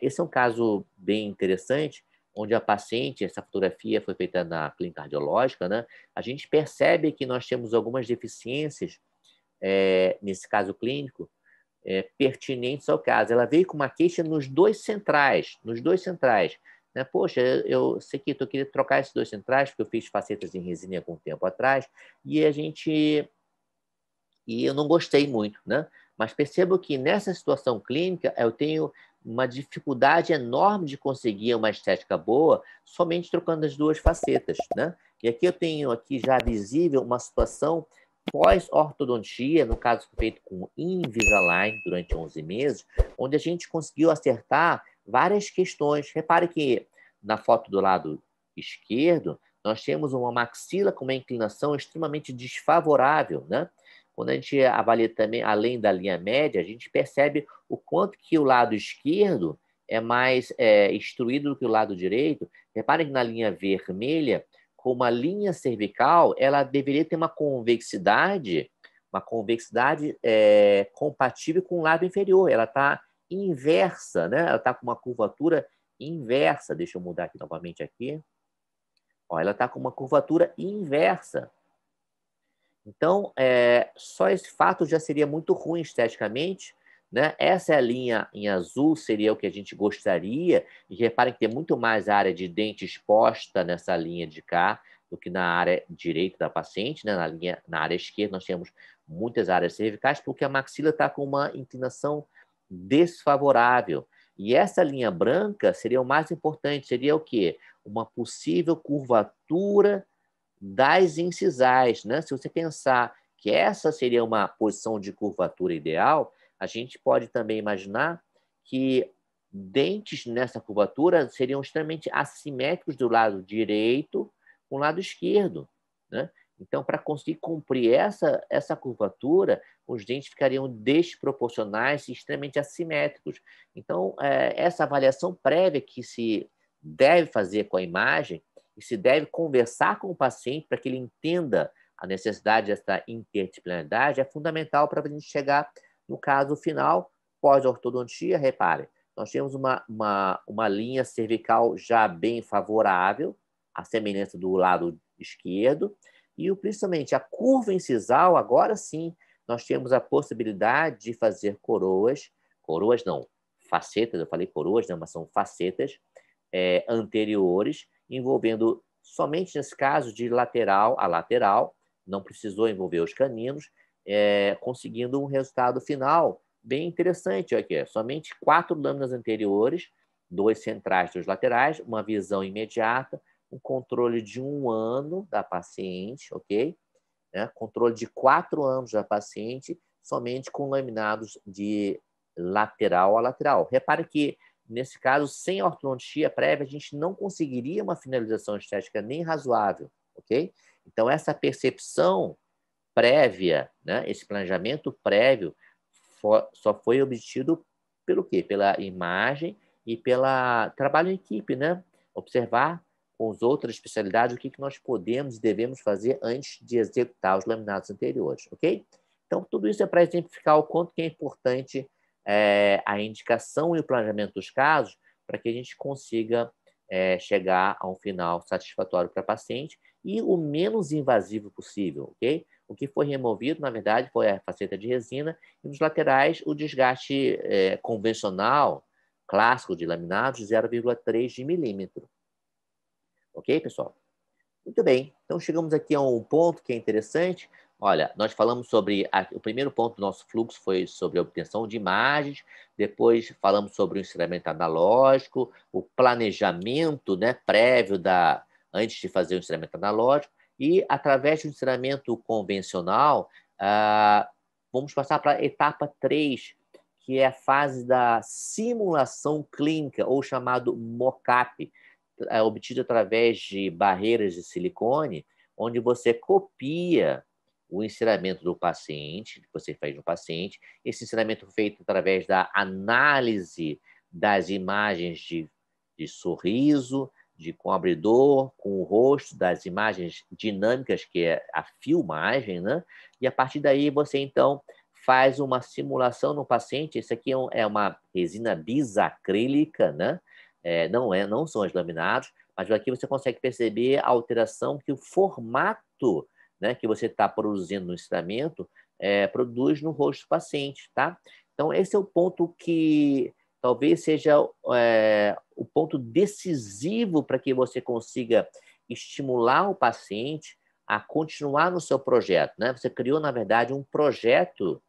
esse é um caso bem interessante, onde a paciente, essa fotografia foi feita na clínica cardiológica, né, a gente percebe que nós temos algumas deficiências, nesse caso clínico, pertinentes ao caso. Ela veio com uma queixa nos dois centrais, né? Poxa, eu sei que eu queria trocar esses dois centrais, porque eu fiz facetas em resina há algum tempo atrás, e eu não gostei muito, né? Mas percebo que nessa situação clínica eu tenho uma dificuldade enorme de conseguir uma estética boa somente trocando as duas facetas, né? E aqui eu tenho aqui já visível uma situação pós-ortodontia, no caso feito com Invisalign durante 11 meses, onde a gente conseguiu acertar várias questões. Repare que na foto do lado esquerdo, nós temos uma maxila com uma inclinação extremamente desfavorável, né? Quando a gente avalia também, além da linha média, a gente percebe o quanto que o lado esquerdo é mais instruído do que o lado direito. Reparem que na linha vermelha, com uma linha cervical, ela deveria ter uma convexidade compatível com o lado inferior. Ela está inversa, né? Ela está com uma curvatura inversa. Deixa eu mudar aqui novamente aqui. Ó, ela está com uma curvatura inversa. Então, só esse fato já seria muito ruim esteticamente, né? Essa é a linha em azul, seria o que a gente gostaria. E reparem que tem muito mais área de dente exposta nessa linha de cá do que na área direita da paciente, né? Na área esquerda nós temos muitas áreas cervicais, porque a maxila está com uma inclinação desfavorável. E essa linha branca seria o mais importante, seria o quê? Uma possível curvatura das incisais, né? Se você pensar que essa seria uma posição de curvatura ideal, a gente pode também imaginar que dentes nessa curvatura seriam extremamente assimétricos do lado direito com o lado esquerdo, né? Então, para conseguir cumprir essa curvatura, os dentes ficariam desproporcionais e extremamente assimétricos. Então, essa avaliação prévia que se deve fazer com a imagem e se deve conversar com o paciente para que ele entenda a necessidade dessa interdisciplinaridade é fundamental para a gente chegar no caso final, pós-ortodontia. Repare, nós temos uma linha cervical já bem favorável, à semelhança do lado esquerdo, e principalmente a curva incisal, agora sim, nós temos a possibilidade de fazer coroas não, facetas, eu falei coroas, não, mas são facetas anteriores, envolvendo somente nesse caso de lateral a lateral, não precisou envolver os caninos, conseguindo um resultado final bem interessante aqui. Somente 4 lâminas anteriores, 2 centrais dos laterais, uma visão imediata, um controle de 1 ano da paciente, ok? Controle de 4 anos da paciente, somente com laminados de lateral a lateral. Repare que nesse caso, sem ortodontia prévia, a gente não conseguiria uma finalização estética nem razoável, ok? Então, essa percepção prévia, né, esse planejamento prévio, só foi obtido pelo quê? Pela imagem e pelo trabalho em equipe, né? Observar com as outras especialidades o que nós podemos e devemos fazer antes de executar os laminados anteriores, ok? Então, tudo isso é para exemplificar o quanto que é importante a indicação e o planejamento dos casos para que a gente consiga chegar a um final satisfatório para a paciente e o menos invasivo possível, ok? O que foi removido, na verdade, foi a faceta de resina e nos laterais o desgaste convencional, clássico de laminados, de 0,3 de milímetro. Ok, pessoal? Muito bem, então chegamos aqui a um ponto que é interessante. Olha, nós falamos sobre... o primeiro ponto do nosso fluxo foi sobre a obtenção de imagens, depois falamos sobre o ensinamento analógico, o planejamento, né, prévio antes de fazer o ensinamento analógico, e através do ensinamento convencional, vamos passar para a etapa 3, que é a fase da simulação clínica, ou chamado mock-up. obtido através de barreiras de silicone, onde você copia o ensinamento do paciente, que você fez no paciente. Esse ensinamento feito através da análise das imagens de sorriso, com abridor, com o rosto, das imagens dinâmicas, que é a filmagem, né? E a partir daí você, então, faz uma simulação no paciente. Isso aqui é uma resina bisacrílica, né? Não são os laminados, mas aqui você consegue perceber a alteração que o formato, né, que você está produzindo no ensinamento produz no rosto do paciente, tá? Então, esse é o ponto que talvez seja o ponto decisivo para que você consiga estimular o paciente a continuar no seu projeto, né? Você criou, na verdade, um projeto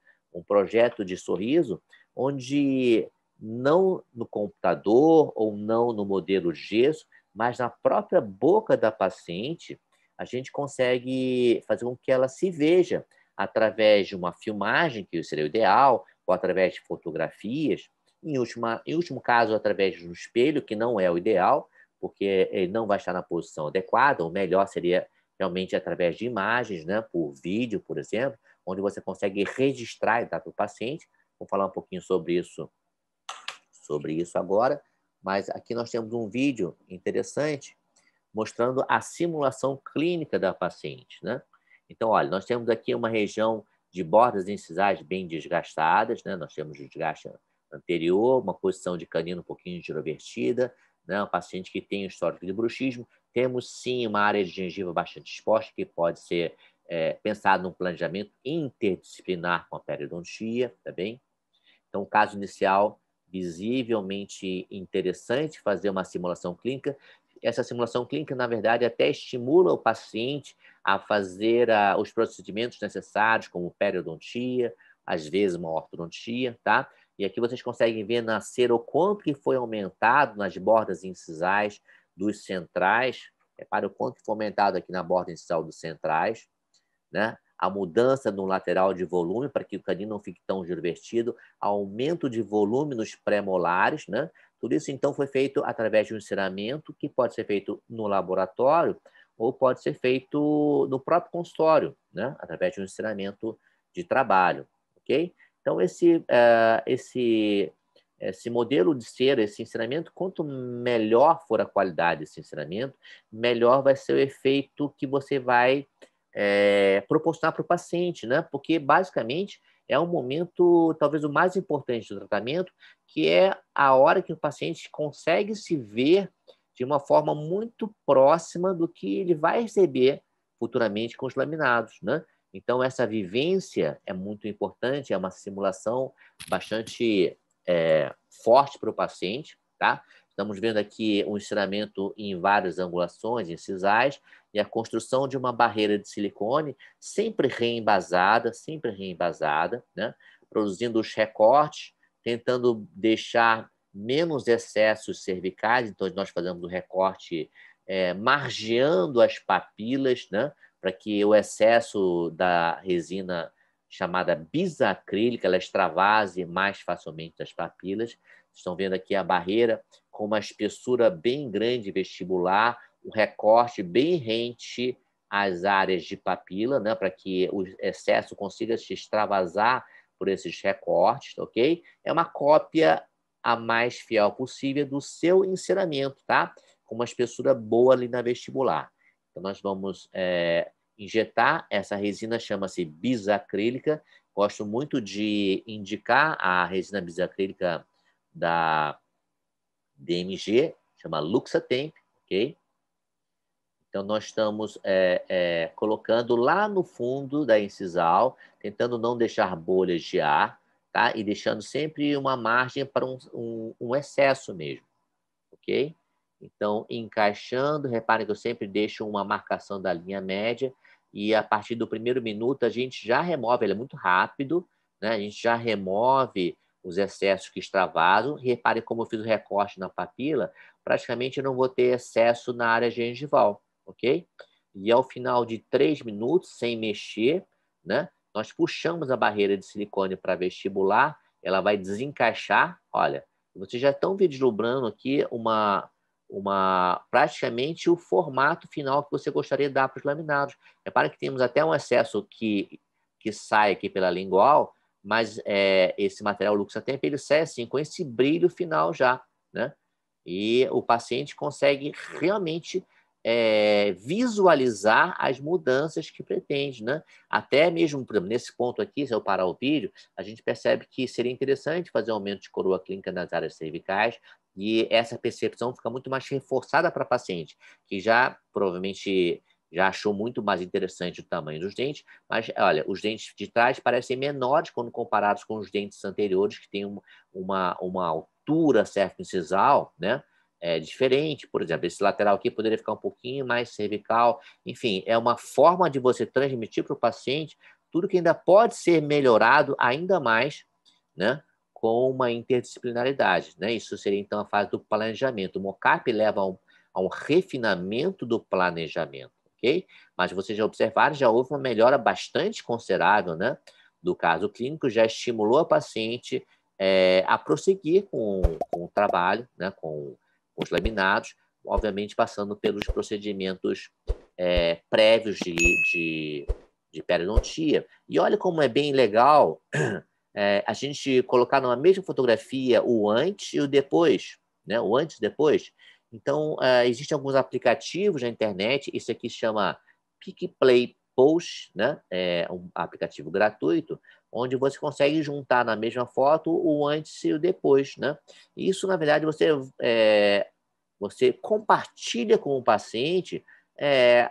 de sorriso, onde não no computador ou não no modelo gesso, mas na própria boca da paciente, a gente consegue fazer com que ela se veja através de uma filmagem, que seria o ideal, ou através de fotografias, em último caso, através de um espelho, que não é o ideal, porque ele não vai estar na posição adequada. O melhor seria realmente através de imagens, né, por vídeo, por exemplo, onde você consegue registrar a data do paciente. Vou falar um pouquinho sobre isso agora, mas aqui nós temos um vídeo interessante mostrando a simulação clínica da paciente, né? Então, olha, nós temos aqui uma região de bordas incisais bem desgastadas, né? Nós temos desgaste anterior, uma posição de canino um pouquinho girovertida, né? Um paciente que tem histórico de bruxismo. Temos, sim, uma área de gengiva bastante exposta, que pode ser pensado num planejamento interdisciplinar com a periodontia, tá bem? Então, o caso inicial, visivelmente interessante, fazer uma simulação clínica. Essa simulação clínica, na verdade, até estimula o paciente a fazer os procedimentos necessários, como periodontia, às vezes uma ortodontia, tá? E aqui vocês conseguem ver nascer o quanto que foi aumentado nas bordas incisais dos centrais. Repare o quanto foi aumentado aqui na borda incisal dos centrais, né? A mudança no lateral de volume para que o canino não fique tão girovertido, aumento de volume nos pré-molares, né? Tudo isso, então, foi feito através de um ensinamento que pode ser feito no laboratório ou pode ser feito no próprio consultório, né? Através de um ensinamento de trabalho, ok? Então, esse modelo de ser, esse ensinamento, quanto melhor for a qualidade desse ensinamento, melhor vai ser o efeito que você vai proporcionar para o paciente, né? Porque, basicamente, é um momento, talvez, o mais importante do tratamento, que é a hora que o paciente consegue se ver de uma forma muito próxima do que ele vai receber futuramente com os laminados, né? Então, essa vivência é muito importante, é uma simulação bastante forte para o paciente, tá? Estamos vendo aqui um ensinamento em várias angulações incisais e a construção de uma barreira de silicone sempre reembasada, né? Produzindo os recortes, tentando deixar menos excessos cervicais. Então, nós fazemos o recorte margeando as papilas, né? Para que o excesso da resina chamada bisacrílica ela extravase mais facilmente das papilas. Estão vendo aqui a barreira com uma espessura bem grande vestibular, o recorte bem rente às áreas de papila, né, para que o excesso consiga se extravasar por esses recortes, ok? É uma cópia a mais fiel possível do seu ensinamento, tá? Com uma espessura boa ali na vestibular. Então, nós vamos injetar essa resina, chama-se bisacrílica. Gosto muito de indicar a resina bisacrílica da DMG, chama Luxatemp, ok? Então, nós estamos colocando lá no fundo da incisal, tentando não deixar bolhas de ar, tá? E deixando sempre uma margem para um excesso mesmo, ok? Então, encaixando, reparem que eu sempre deixo uma marcação da linha média e a partir do primeiro minuto a gente já remove, ele é muito rápido, né? A gente já remove os excessos que extravasam. Reparem como eu fiz o recorte na papila, praticamente eu não vou ter excesso na área gengival, ok? E ao final de 3 minutos, sem mexer, né? Nós puxamos a barreira de silicone para vestibular, ela vai desencaixar, olha, vocês já estão vislumbrando aqui uma praticamente o formato final que você gostaria de dar para os laminados. Repara que temos até um excesso que sai aqui pela lingual, mas esse material Luxatemp, ele sai assim, com esse brilho final já, né? E o paciente consegue realmente visualizar as mudanças que pretende, né? Até mesmo, por exemplo, nesse ponto aqui, se eu parar o vídeo, a gente percebe que seria interessante fazer um aumento de coroa clínica nas áreas cervicais, e essa percepção fica muito mais reforçada para a paciente, que já provavelmente já achou muito mais interessante o tamanho dos dentes, mas, olha, os dentes de trás parecem menores quando comparados com os dentes anteriores, que têm uma altura cervico-incisal, né? Diferente, por exemplo, esse lateral aqui poderia ficar um pouquinho mais cervical. Enfim, é uma forma de você transmitir para o paciente tudo que ainda pode ser melhorado ainda mais, né? Com uma interdisciplinaridade, né? Isso seria, então, a fase do planejamento. O mocap leva a um refinamento do planejamento, ok? Mas vocês já observaram, já houve uma melhora bastante considerável, né? Do caso clínico, já estimulou a paciente a prosseguir com o trabalho, né? Com os laminados, obviamente passando pelos procedimentos prévios de periodontia. E olha como é bem legal a gente colocar numa mesma fotografia o antes e o depois, né? O antes e depois. Então, existem alguns aplicativos na internet, isso aqui se chama PicPlay Post, né? É um aplicativo gratuito, onde você consegue juntar na mesma foto o antes e o depois, né? Isso, na verdade, você compartilha com o paciente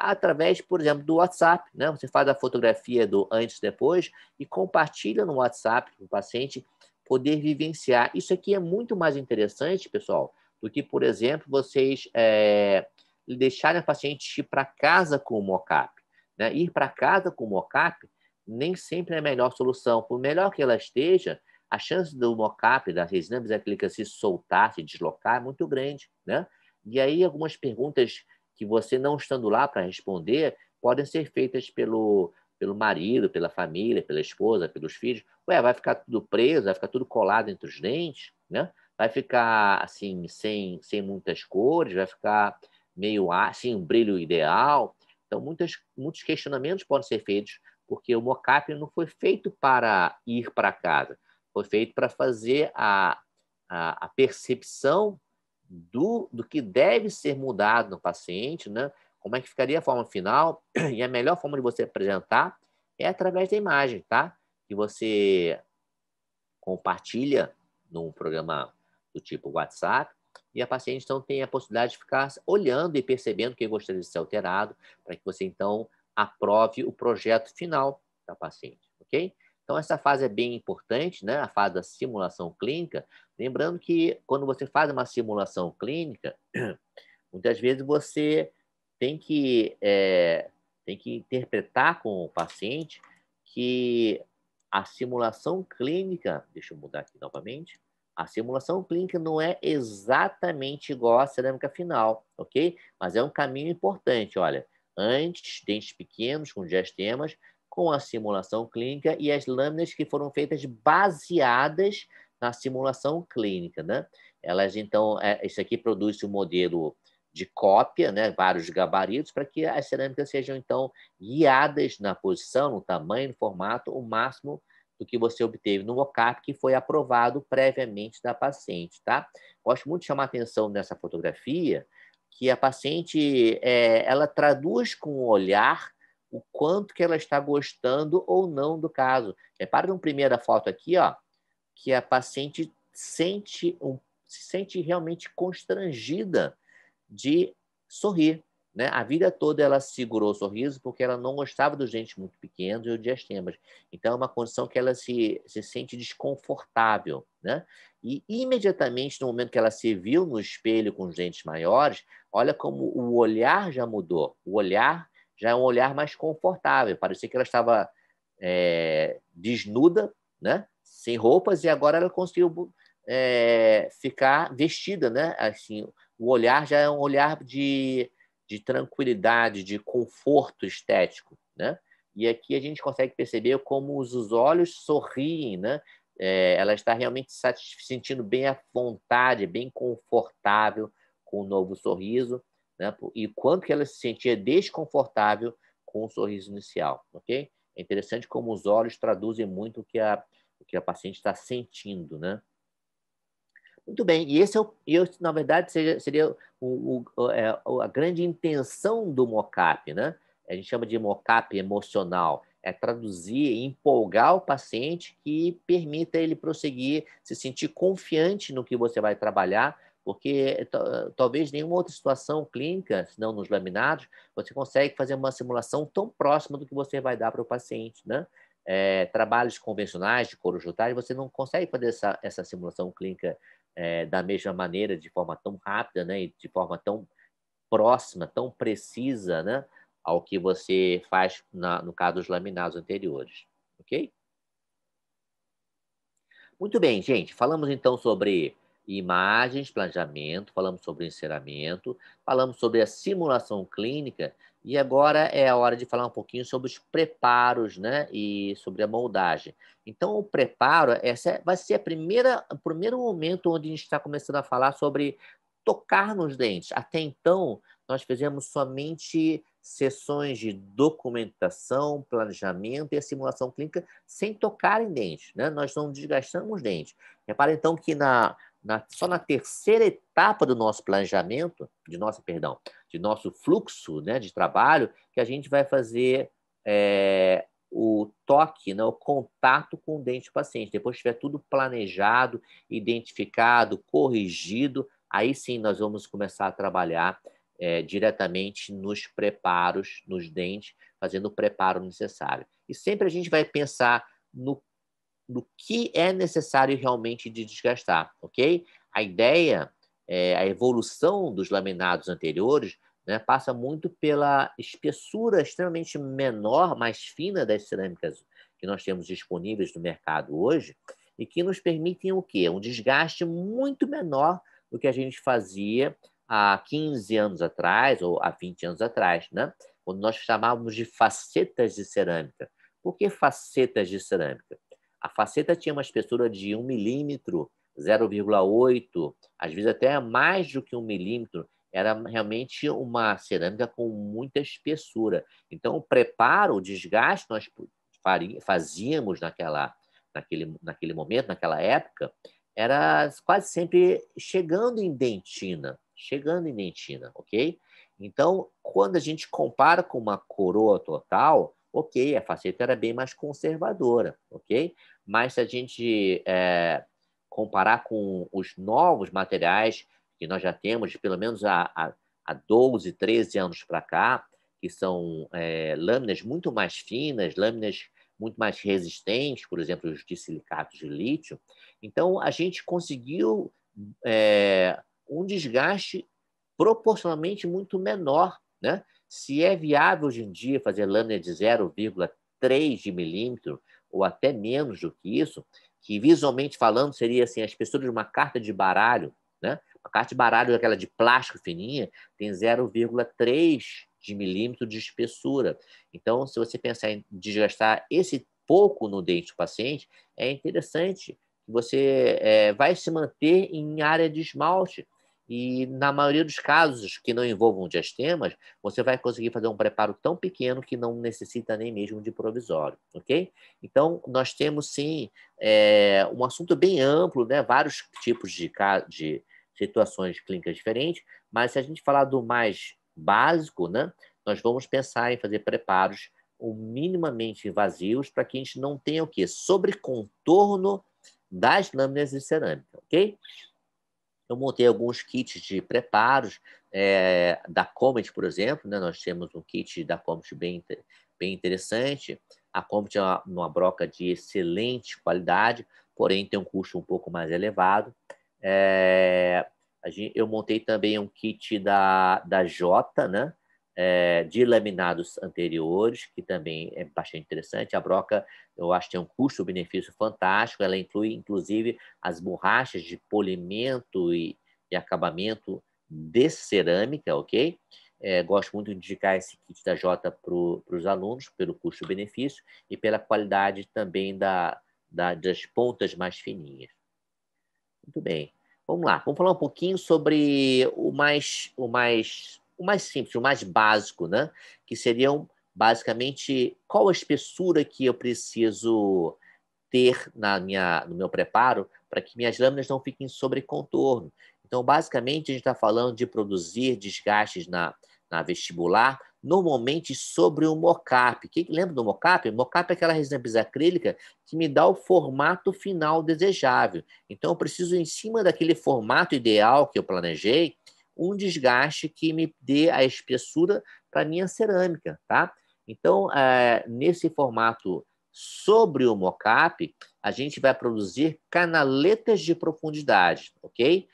através, por exemplo, do WhatsApp, né? Você faz a fotografia do antes e depois e compartilha no WhatsApp para o paciente poder vivenciar. Isso aqui é muito mais interessante, pessoal, do que, por exemplo, vocês deixarem a paciente ir para casa com o mocap, né? Ir para casa com o mocap nem sempre é a melhor solução. Por melhor que ela esteja, a chance do mocap, da resina bisacrílica, se soltar, se deslocar, é muito grande, né? E aí algumas perguntas que você, não estando lá para responder, podem ser feitas pelo marido, pela família, pela esposa, pelos filhos. Ué, vai ficar tudo preso, vai ficar tudo colado entre os dentes, né? Vai ficar assim, sem muitas cores, vai ficar meio assim, um brilho ideal. Então, muitos questionamentos podem ser feitos, porque o mocap não foi feito para ir para casa, foi feito para fazer a percepção do que deve ser mudado no paciente, né? Como é que ficaria a forma final, e a melhor forma de você apresentar é através da imagem, tá? Que você compartilha num programa do tipo WhatsApp, e a paciente, então, tem a possibilidade de ficar olhando e percebendo o que gostaria de ser alterado, para que você, então, aprove o projeto final da paciente, ok? Então, essa fase é bem importante, né? A fase da simulação clínica. Lembrando que, quando você faz uma simulação clínica, muitas vezes você tem que, tem que interpretar com o paciente que a simulação clínica, deixa eu mudar aqui novamente, a simulação clínica não é exatamente igual à cerâmica final, ok? Mas é um caminho importante, olha, antes, dentes pequenos com diastemas, com a simulação clínica e as lâminas que foram feitas baseadas na simulação clínica, né? Elas, então, isso aqui produz um modelo de cópia, né, vários gabaritos, para que as cerâmicas sejam, então, guiadas na posição, no tamanho, no formato, o máximo do que você obteve no mocap, que foi aprovado previamente da paciente, tá? Gosto muito de chamar a atenção nessa fotografia, que a paciente, ela traduz com o olhar o quanto que ela está gostando ou não do caso. Repara na primeira foto aqui, ó, que a paciente se sente realmente constrangida de sorrir, né? A vida toda ela segurou o sorriso porque ela não gostava dos dentes muito pequenos e os diastemas. Então, é uma condição que ela se sente desconfortável, né? E, imediatamente, no momento que ela se viu no espelho com os dentes maiores, olha como o olhar já mudou. O olhar já é um olhar mais confortável. Parecia que ela estava desnuda, né? Sem roupas, e agora ela conseguiu ficar vestida, né? Assim, o olhar já é um olhar de tranquilidade, de conforto estético, né? E aqui a gente consegue perceber como os olhos sorriem, né? Ela está realmente se sentindo bem à vontade, bem confortável com um novo sorriso, né? E quanto que ela se sentia desconfortável com o sorriso inicial, ok? É interessante como os olhos traduzem muito o que a paciente está sentindo, né? Muito bem, e na verdade, seria a grande intenção do mockup, né? A gente chama de mockup emocional, é traduzir, empolgar o paciente que permita ele prosseguir, se sentir confiante no que você vai trabalhar, porque talvez nenhuma outra situação clínica, se não nos laminados, você consegue fazer uma simulação tão próxima do que você vai dar para o paciente, né? Trabalhos convencionais de corujutagem, você não consegue fazer essa simulação clínica da mesma maneira, de forma tão rápida, né, e de forma tão próxima, tão precisa, né, ao que você faz no caso dos laminados anteriores. Ok? Muito bem, gente. Falamos então sobre imagens, planejamento, falamos sobre enceramento, falamos sobre a simulação clínica e agora é a hora de falar um pouquinho sobre os preparos, né, e sobre a moldagem. Então, o preparo vai ser o primeiro momento onde a gente está começando a falar sobre tocar nos dentes. Até então, nós fizemos somente sessões de documentação, planejamento e a simulação clínica sem tocar em dentes, né? Nós não desgastamos dentes. Repara, então, que só na terceira etapa do nosso planejamento, de nosso fluxo, né, de trabalho, que a gente vai fazer o toque, né, o contato com o dente do paciente. Depois que tiver tudo planejado, identificado, corrigido, aí sim nós vamos começar a trabalhar diretamente nos preparos, nos dentes, fazendo o preparo necessário. E sempre a gente vai pensar no que é necessário realmente de desgastar, ok? A ideia, a evolução dos laminados anteriores, né, passa muito pela espessura extremamente menor, mais fina das cerâmicas que nós temos disponíveis no mercado hoje e que nos permitem o quê? Um desgaste muito menor do que a gente fazia há 15 anos atrás ou há 20 anos atrás, né? Quando nós chamávamos de facetas de cerâmica. Por que facetas de cerâmica? A faceta tinha uma espessura de 1 milímetro, 0,8, às vezes até mais do que 1 milímetro. Era realmente uma cerâmica com muita espessura. Então, o preparo, o desgaste que nós fazíamos naquele momento, naquela época, era quase sempre chegando em dentina, ok? Então, quando a gente compara com uma coroa total, ok, a faceta era bem mais conservadora, ok? Mas se a gente comparar com os novos materiais que nós já temos, pelo menos há 12, 13 anos para cá, que são lâminas muito mais finas, lâminas muito mais resistentes, por exemplo, os de silicatos de lítio. Então, a gente conseguiu um desgaste proporcionalmente muito menor, né? Se é viável hoje em dia fazer lâmina de 0,3 de milímetro, ou até menos do que isso, que visualmente falando seria assim, a espessura de uma carta de baralho, né? Uma carta de baralho, aquela de plástico fininha, tem 0,3 de milímetro de espessura. Então, se você pensar em desgastar esse pouco no dente do paciente, é interessante que você vai se manter em área de esmalte. E, na maioria dos casos que não envolvam diastemas, você vai conseguir fazer um preparo tão pequeno que não necessita nem mesmo de provisório, ok? Então, nós temos, sim, um assunto bem amplo, né? Vários tipos de situações clínicas diferentes, mas se a gente falar do mais básico, né? Nós vamos pensar em fazer preparos minimamente invasivos para que a gente não tenha o quê? Sobrecontorno das lâminas de cerâmica, ok? Eu montei alguns kits de preparos da Comet, por exemplo, né? Nós temos um kit da Comet bem interessante. A Comet é uma broca de excelente qualidade, porém tem um custo um pouco mais elevado. Eu montei também um kit da Jota, né? De laminados anteriores, que também é bastante interessante. A broca, eu acho que tem um custo-benefício fantástico. Ela inclui, inclusive, as borrachas de polimento e acabamento de cerâmica, ok? Gosto muito de indicar esse kit da Jota para os alunos, pelo custo-benefício e pela qualidade também das pontas mais fininhas. Muito bem. Vamos lá, vamos falar um pouquinho sobre o mais simples, o mais básico, né? Que seriam, basicamente, qual a espessura que eu preciso ter no meu preparo para que minhas lâminas não fiquem sobre contorno. Então, basicamente, a gente está falando de produzir desgastes na vestibular, normalmente sobre o mocap. Lembra do mocap? O mocap é aquela resina bisacrílica que me dá o formato final desejável. Então, eu preciso, em cima daquele formato ideal que eu planejei, um desgaste que me dê a espessura para a minha cerâmica, tá? Então, nesse formato sobre o mocap, a gente vai produzir canaletas de profundidade, ok?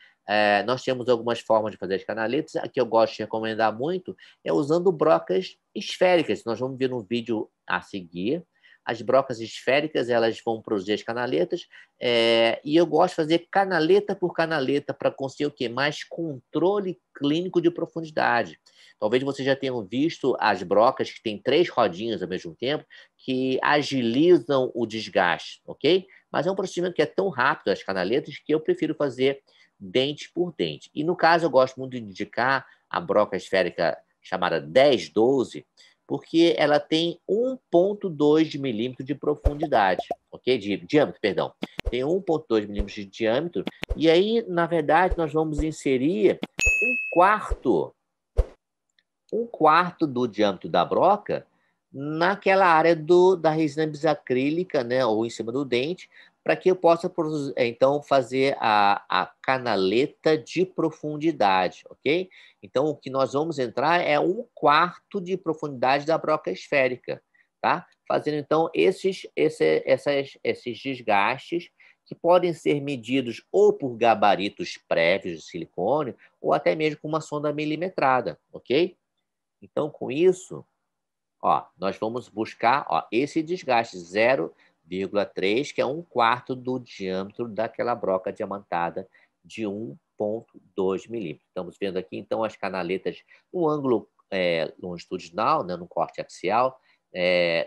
Nós temos algumas formas de fazer as canaletas. A que eu gosto de recomendar muito é usando brocas esféricas. Nós vamos ver no vídeo a seguir. As brocas esféricas, elas vão produzir as canaletas, e eu gosto de fazer canaleta por canaleta para conseguir o quê? Mais controle clínico de profundidade. Talvez vocês já tenham visto as brocas que têm 3 rodinhas ao mesmo tempo, que agilizam o desgaste, ok? Mas é um procedimento que é tão rápido, as canaletas, que eu prefiro fazer dente por dente. E, no caso, eu gosto muito de indicar a broca esférica chamada 1012, porque ela tem 1,2 de milímetro de profundidade, ok? De diâmetro, perdão. Tem 1,2 milímetros de diâmetro. E aí, na verdade, nós vamos inserir um quarto do diâmetro da broca naquela área da resina bisacrílica, né, ou em cima do dente, para que eu possa, então, fazer a canaleta de profundidade, ok? Então, o que nós vamos entrar é 1/4 de profundidade da broca esférica, tá? Fazendo, então, esses desgastes que podem ser medidos ou por gabaritos prévios de silicone ou até mesmo com uma sonda milimetrada, ok? Então, com isso, ó, nós vamos buscar, ó, esse desgaste 0,3, que é 1/4 do diâmetro daquela broca diamantada de 1,2 milímetros. Estamos vendo aqui, então, as canaletas no ângulo longitudinal, né, no corte axial,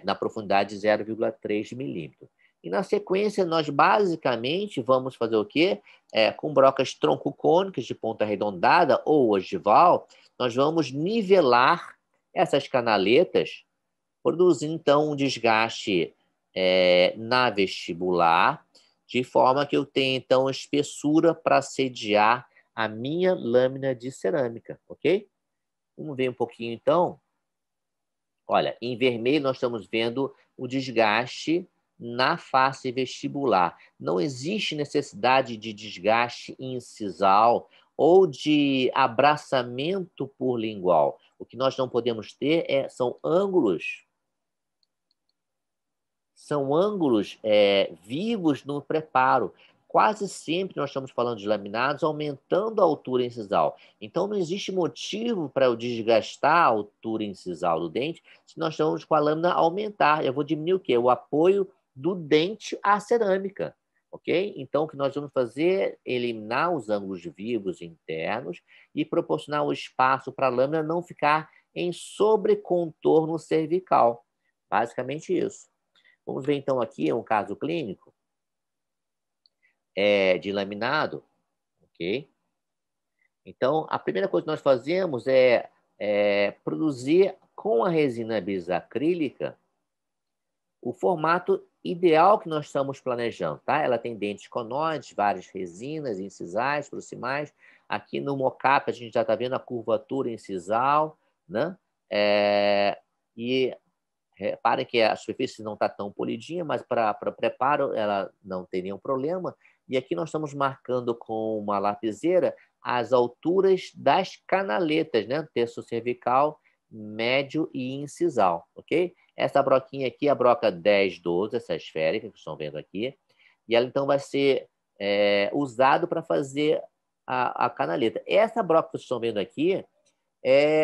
na profundidade de 0,3 milímetros. E, na sequência, nós basicamente vamos fazer o quê? Com brocas troncocônicas de ponta arredondada ou ogival, nós vamos nivelar essas canaletas, produzindo, então, um desgaste na vestibular, de forma que eu tenha, então, espessura para sediar a minha lâmina de cerâmica, ok? Vamos ver um pouquinho, então. Olha, em vermelho nós estamos vendo o desgaste na face vestibular. Não existe necessidade de desgaste incisal ou de abraçamento por lingual. O que nós não podemos ter são ângulos vivos no preparo. Quase sempre nós estamos falando de laminados aumentando a altura incisal. Então, não existe motivo para eu desgastar a altura incisal do dente se nós estamos com a lâmina aumentar. Eu vou diminuir o quê? O apoio do dente à cerâmica. Ok? Então, o que nós vamos fazer é eliminar os ângulos vivos internos e proporcionar o espaço para a lâmina não ficar em sobrecontorno cervical. Basicamente isso. Vamos ver, então, aqui um caso clínico de laminado, ok? Então, a primeira coisa que nós fazemos é produzir com a resina bisacrílica o formato ideal que nós estamos planejando, tá? Ela tem dentes conoides, várias resinas, incisais, proximais. Aqui no mocap a gente já está vendo a curvatura incisal, né? E reparem que a superfície não está tão polidinha, mas para preparo ela não tem nenhum problema. E aqui nós estamos marcando com uma lapiseira as alturas das canaletas, né? Terço cervical, médio e incisal, ok? Essa broquinha aqui é a broca 1012, essa esférica que vocês estão vendo aqui. E ela, então, vai ser usado para fazer a canaleta. Essa broca que vocês estão vendo aqui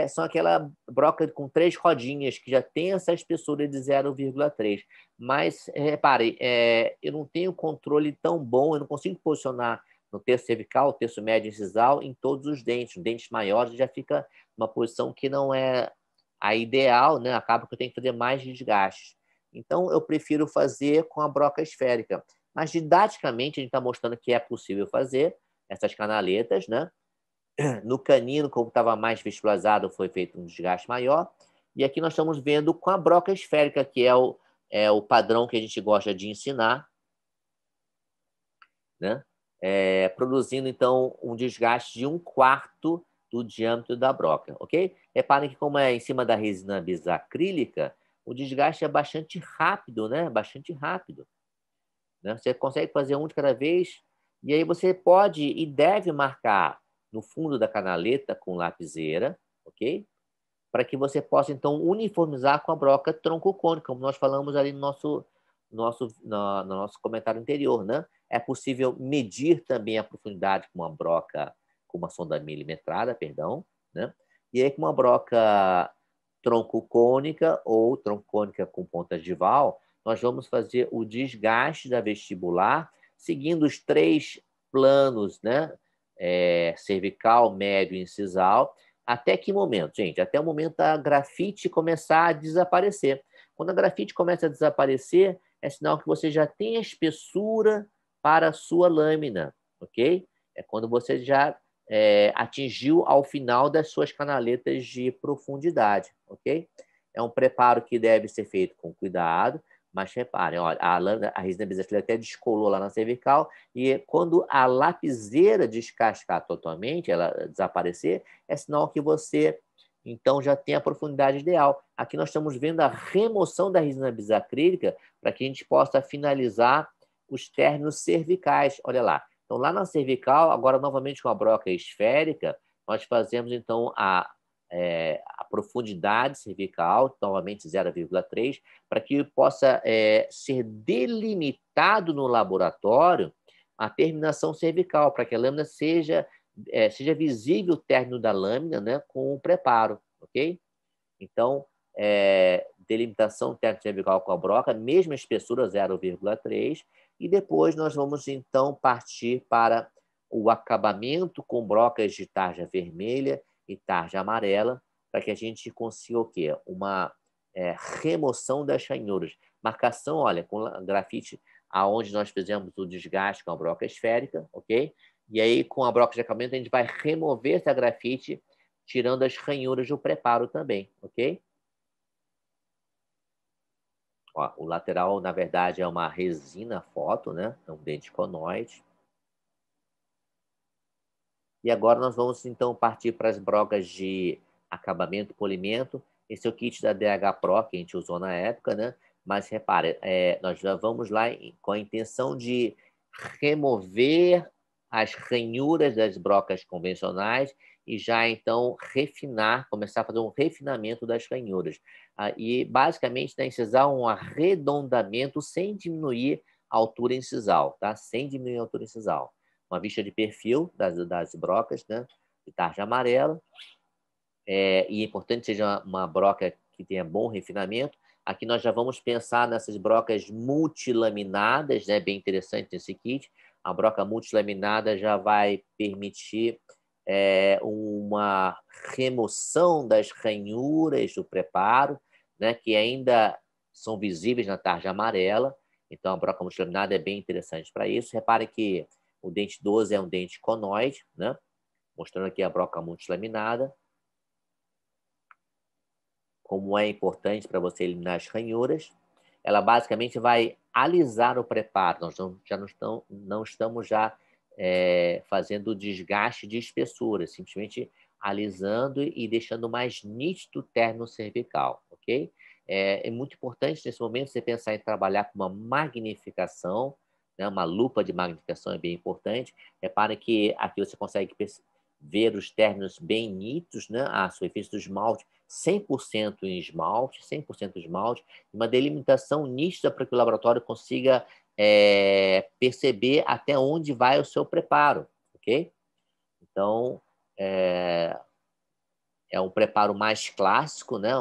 são aquela broca com 3 rodinhas, que já tem essa espessura de 0,3. Mas, repare, eu não tenho controle tão bom, eu não consigo posicionar no terço cervical, terço médio incisal, em todos os dentes. Os dentes maiores já fica numa posição que não é a ideal, né? Acaba que eu tenho que fazer mais desgaste. Então, eu prefiro fazer com a broca esférica. Mas, didaticamente, a gente está mostrando que é possível fazer. essas canaletas, né? No canino, como estava mais vestibulizado, foi feito um desgaste maior. E aqui nós estamos vendo com a broca esférica, que é o padrão que a gente gosta de ensinar, né? Produzindo, então, um desgaste de 1/4 do diâmetro da broca, ok? Reparem que, como é em cima da resina bisacrílica, o desgaste é bastante rápido, né? Bastante rápido, né? Você consegue fazer um de cada vez, e aí você pode e deve marcar no fundo da canaleta com lapiseira, ok? Para que você possa, então, uniformizar com a broca tronco cônico, como nós falamos ali no nosso comentário anterior, né? É possível medir também a profundidade com uma broca, com uma sonda milimetrada, perdão, né? E aí com uma broca tronco cônica ou tronco cônica com ponta gival, nós vamos fazer o desgaste da vestibular, seguindo os 3 planos, né? Cervical, médio e incisal. Até que momento, gente? Até o momento da grafite começar a desaparecer. Quando a grafite começa a desaparecer, é sinal que você já tem a espessura para a sua lâmina, ok? É quando você já atingiu ao final das suas canaletas de profundidade, ok? É um preparo que deve ser feito com cuidado, mas reparem, olha, a resina bisacrílica até descolou lá na cervical, e quando a lapiseira descascar totalmente, ela desaparecer, é sinal que você, então, já tem a profundidade ideal. Aqui nós estamos vendo a remoção da resina bisacrílica para que a gente possa finalizar os términos cervicais. Olha lá. Então, lá na cervical, agora novamente com a broca esférica, nós fazemos, então, a profundidade cervical, novamente 0,3, para que possa ser delimitado no laboratório a terminação cervical, para que a lâmina seja visível o término da lâmina, né, com o preparo, ok? Então, delimitação término cervical com a broca, mesma espessura 0,3, e depois nós vamos, então, partir para o acabamento com brocas de tarja vermelha e tarja amarela, para que a gente consiga o quê? Uma remoção das ranhuras. Marcação, olha, com grafite, aonde nós fizemos o desgaste com a broca esférica, ok? E aí, com a broca de acabamento, a gente vai remover essa grafite, tirando as ranhuras do preparo também, ok? Ó, o lateral, na verdade, é uma resina foto, né? É um dente conoide. E agora nós vamos, então, partir para as brocas de acabamento, polimento. Esse é o kit da DH Pro que a gente usou na época, né? Mas, repare, nós já vamos lá com a intenção de remover as ranhuras das brocas convencionais e já, então, refinar, começar a fazer um refinamento das ranhuras. E, basicamente, na incisal, um arredondamento sem diminuir a altura incisal, tá? Sem diminuir a altura incisal. Uma vista de perfil das brocas, né? De tarja amarela. E é importante que seja uma broca que tenha bom refinamento. Aqui nós já vamos pensar nessas brocas multilaminadas, né? Bem interessante esse kit. A broca multilaminada já vai permitir uma remoção das ranhuras do preparo, né? Que ainda são visíveis na tarja amarela. Então, a broca multilaminada é bem interessante para isso. Repare que o dente 12 é um dente conoide, né? Mostrando aqui a broca multilaminada. Como é importante para você eliminar as ranhuras. Ela basicamente vai alisar o preparo. Nós já não estamos já fazendo desgaste de espessura, simplesmente alisando e deixando mais nítido o término cervical, ok? É muito importante nesse momento você pensar em trabalhar com uma magnificação, né? Uma lupa de magnificação é bem importante. Repare que aqui você consegue ver os términos bem nítidos, né? A superfície do esmalte 100% em esmalte, 100% esmalte, uma delimitação nítida para que o laboratório consiga perceber até onde vai o seu preparo, ok? Então, é um preparo mais clássico, né?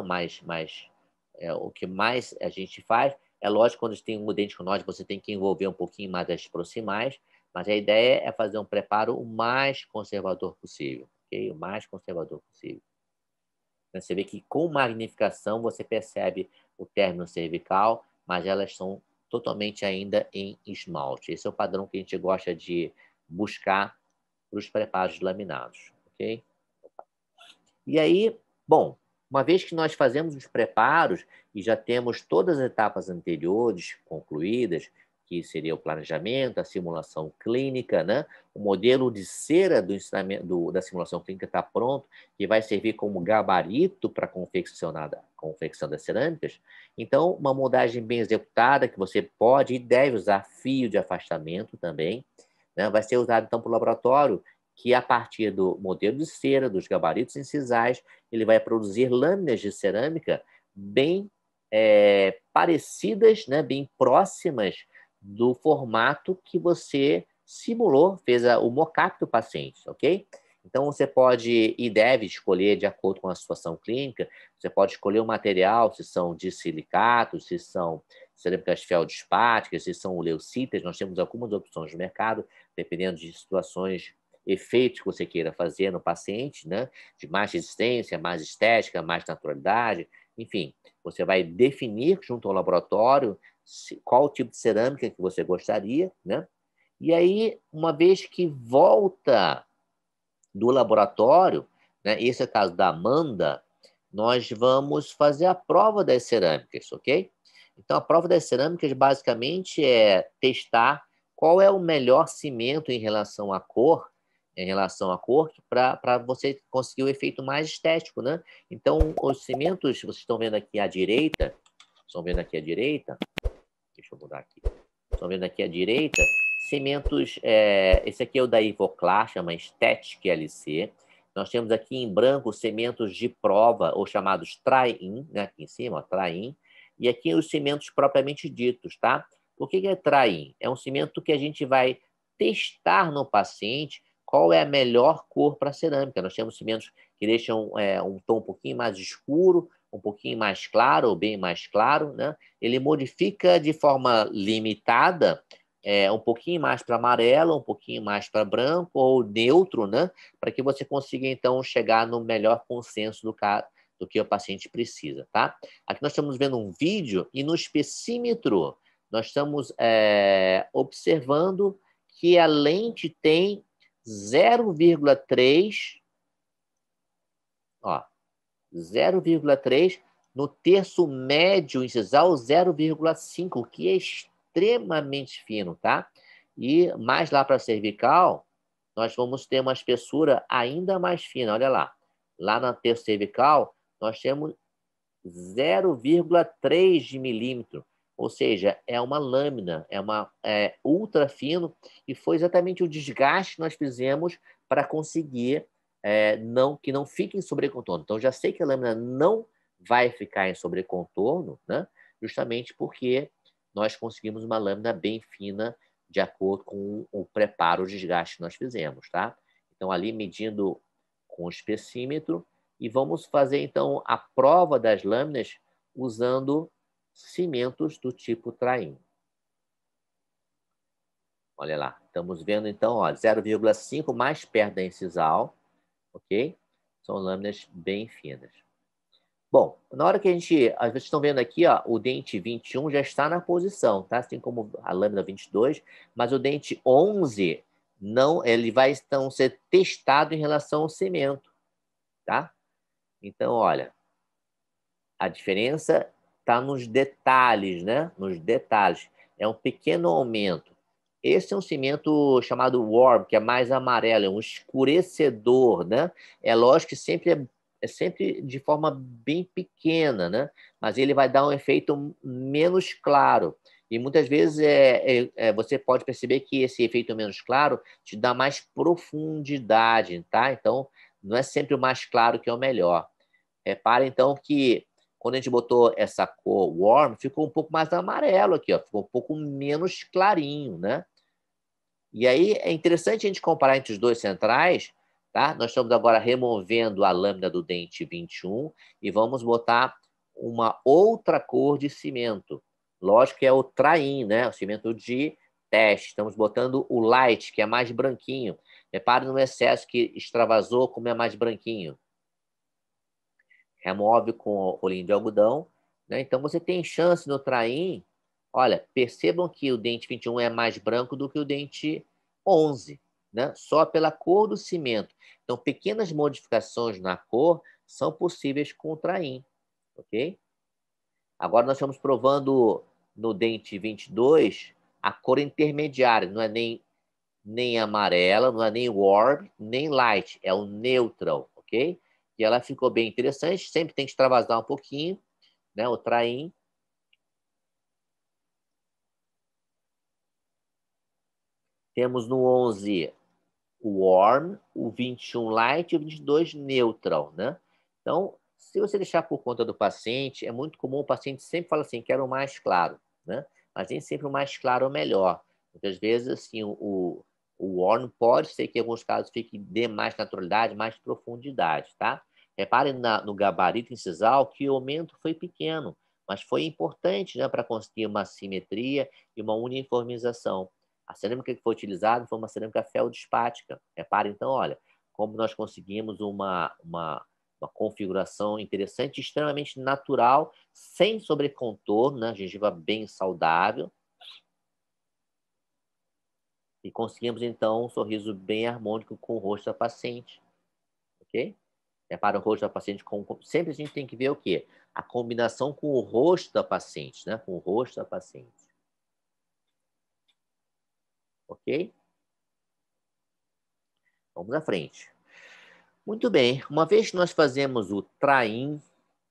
O que mais a gente faz. É lógico, quando tem um dente conóide, você tem que envolver um pouquinho mais as proximais, mas a ideia é fazer um preparo o mais conservador possível, ok? O mais conservador possível. Você vê que com magnificação você percebe o término cervical, mas elas são totalmente ainda em esmalte. Esse é o padrão que a gente gosta de buscar para os preparos laminados, ok? E aí, bom, uma vez que nós fazemos os preparos e já temos todas as etapas anteriores concluídas, que seria o planejamento, a simulação clínica, né? O modelo de cera do ensinamento da simulação clínica está pronto, que vai servir como gabarito para a confecção das cerâmicas. Então, uma moldagem bem executada, que você pode e deve usar fio de afastamento também, né? Vai ser usado, então, para o laboratório, que a partir do modelo de cera, dos gabaritos incisais, ele vai produzir lâminas de cerâmica bem parecidas, né, bem próximas do formato que você simulou, fez o mockup do paciente, ok? Então, você pode e deve escolher, de acordo com a situação clínica, você pode escolher o material, se são de silicato, se são cerâmicas feldspáticas, se são leucitas. Nós temos algumas opções no mercado, dependendo de situações, efeitos que você queira fazer no paciente, né? De mais resistência, mais estética, mais naturalidade, enfim. Você vai definir junto ao laboratório qual o tipo de cerâmica que você gostaria, né? E aí, uma vez que volta do laboratório, né? Esse é o caso da Amanda, nós vamos fazer a prova das cerâmicas, ok? Então, a prova das cerâmicas basicamente é testar qual é o melhor cimento em relação à cor, para você conseguir o efeito mais estético, né? Então, os cimentos, vocês estão vendo aqui à direita, deixa eu mudar aqui, estão vendo aqui à direita, cimentos, esse aqui é o da Ivoclar, chama Static LC. Nós temos aqui em branco cimentos de prova, ou chamados try-in, né? Aqui em cima, try-in. E aqui os cimentos propriamente ditos, tá? O que é try-in? É um cimento que a gente vai testar no paciente qual é a melhor cor para cerâmica. Nós temos cimentos que deixam um tom um pouquinho mais escuro, um pouquinho mais claro, ou bem mais claro, né? Ele modifica de forma limitada, um pouquinho mais para amarelo, um pouquinho mais para branco ou neutro, né? Para que você consiga, então, chegar no melhor consenso do que o paciente precisa, tá? Aqui nós estamos vendo um vídeo e no espessímetro nós estamos observando que a lente tem 0,3, ó, 0,3 no terço médio incisal, 0,5, o que é extremamente fino, tá? E mais lá para a cervical, nós vamos ter uma espessura ainda mais fina, olha lá. Lá na terço cervical, nós temos 0,3 de milímetro, ou seja, é uma lâmina, ultra fino, e foi exatamente o desgaste que nós fizemos para conseguir que não fique em sobrecontorno. Então, já sei que a lâmina não vai ficar em sobrecontorno, né? Justamente porque nós conseguimos uma lâmina bem fina de acordo com o preparo, o desgaste que nós fizemos, tá? Então, ali medindo com o espessímetro, e vamos fazer, então, a prova das lâminas usando cimentos do tipo Traim. Olha lá, estamos vendo, então, 0,5 mais perto da incisal, ok? São lâminas bem finas. Bom, na hora que vocês estão vendo aqui, ó, o dente 21 já está na posição, tá? Assim como a lâmina 22, mas o dente 11 não, ele vai então ser testado em relação ao cimento, tá? Então, olha, a diferença está nos detalhes, né? Nos detalhes. É um pequeno aumento. Esse é um cimento chamado warm, que é mais amarelo, é um escurecedor, né? É lógico que é sempre de forma bem pequena, né? Mas ele vai dar um efeito menos claro. E muitas vezes você pode perceber que esse efeito menos claro te dá mais profundidade, tá? Então, não é sempre o mais claro que é o melhor. Repara, então, que quando a gente botou essa cor warm, ficou um pouco mais amarelo aqui, ó, ficou um pouco menos clarinho, né? E aí é interessante a gente comparar entre os dois centrais, tá? Nós estamos agora removendo a lâmina do dente 21 e vamos botar uma outra cor de cimento. Lógico que é o Traim, né? O cimento de teste. Estamos botando o light, que é mais branquinho. Repare no excesso que extravasou, como é mais branquinho. Remove com o rolinho de algodão, né? Então você tem chance no Traim. Olha, percebam que o dente 21 é mais branco do que o dente 11, né? Só pela cor do cimento. Então, pequenas modificações na cor são possíveis com o Traim, ok? Agora nós estamos provando no dente 22 a cor intermediária, não é nem amarela, não é nem warm, nem light, é o neutral, ok? E ela ficou bem interessante, sempre tem que extravasar um pouquinho, né? O Traim. Temos no 11 o warm, o 21 light e o 22 neutral, né? Então, se você deixar por conta do paciente, é muito comum o paciente sempre fala assim, quero o mais claro, né? Mas nem sempre o mais claro é o melhor. Muitas vezes, assim, o warm pode ser que em alguns casos fique de mais naturalidade, mais profundidade, tá? Reparem no gabarito incisal que o aumento foi pequeno, mas foi importante, né, para conseguir uma simetria e uma uniformização. A cerâmica que foi utilizada foi uma cerâmica feldspática. Repare, então, olha, como nós conseguimos uma configuração interessante, extremamente natural, sem sobrecontorno, né? Gengiva bem saudável. E conseguimos, então, um sorriso bem harmônico com o rosto da paciente. Ok? Repara o rosto da paciente. Sempre a gente tem que ver o quê? A combinação com o rosto da paciente, né? Com o rosto da paciente. Ok? Vamos à frente. Muito bem. Uma vez que nós fazemos o Traim,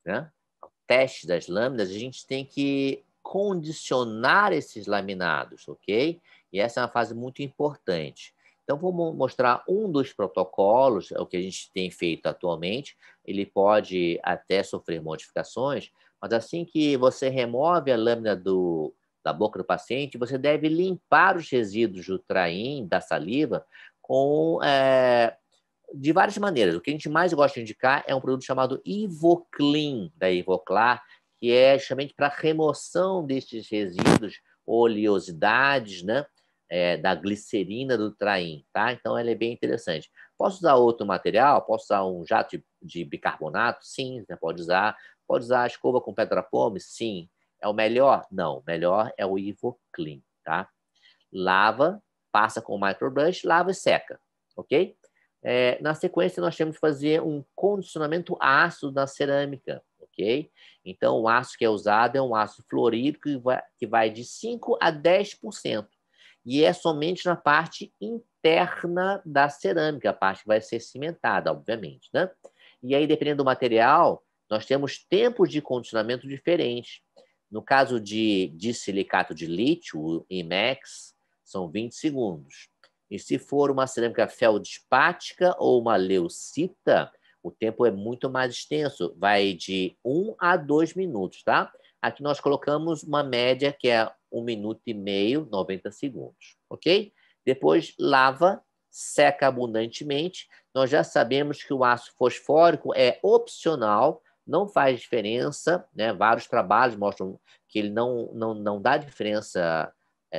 né? O teste das lâminas, a gente tem que condicionar esses laminados, ok? E essa é uma fase muito importante. Então, vou mostrar um dos protocolos, é o que a gente tem feito atualmente. Ele pode até sofrer modificações, mas assim que você remove a lâmina da boca do paciente, você deve limpar os resíduos do traim, da saliva, com de várias maneiras. O que a gente mais gosta de indicar é um produto chamado Ivoclean, da Ivoclar, que é justamente para remoção destes resíduos, oleosidades, né? Da glicerina do traim, tá? Então, ela é bem interessante. Posso usar outro material? Posso usar um jato de bicarbonato? Sim, você pode usar. Pode usar a escova com pedra-pome? Sim. É o melhor? Não, o melhor é o Ivoclean, tá? Lava, passa com o microbrush, lava e seca, ok? Na sequência, nós temos que fazer um condicionamento ácido na cerâmica, ok? Então, o ácido que é usado é um ácido fluorídrico que vai de 5 a 10%. E é somente na parte interna da cerâmica, a parte que vai ser cimentada, obviamente, né? E aí, dependendo do material, nós temos tempos de condicionamento diferentes. No caso de silicato de lítio, o IMEX, são 20 segundos. E se for uma cerâmica feldspática ou uma leucita, o tempo é muito mais extenso, vai de 1 a 2 minutos, tá? Aqui nós colocamos uma média que é 1 minuto e meio, 90 segundos, ok? Depois lava, seca abundantemente. Nós já sabemos que o ácido fosfórico é opcional, não faz diferença, né? Vários trabalhos mostram que ele não dá diferença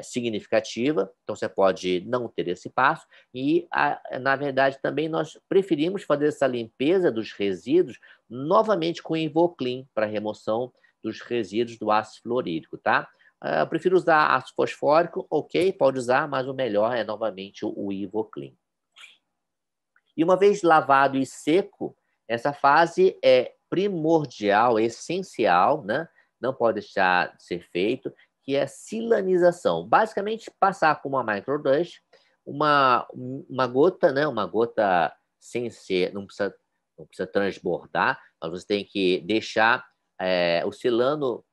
significativa, então você pode não ter esse passo, e, na verdade, também nós preferimos fazer essa limpeza dos resíduos novamente com Ivoclean, para remoção dos resíduos do ácido fluorídrico, tá? Eu prefiro usar ácido fosfórico, ok, pode usar, mas o melhor é novamente o Ivoclean. E uma vez lavado e seco, essa fase é primordial, essencial, né? Não pode deixar de ser feito, que é silanização. Basicamente, passar com uma microdust, uma gota, né? Uma gota sem ser, não precisa transbordar, mas você tem que deixar o silano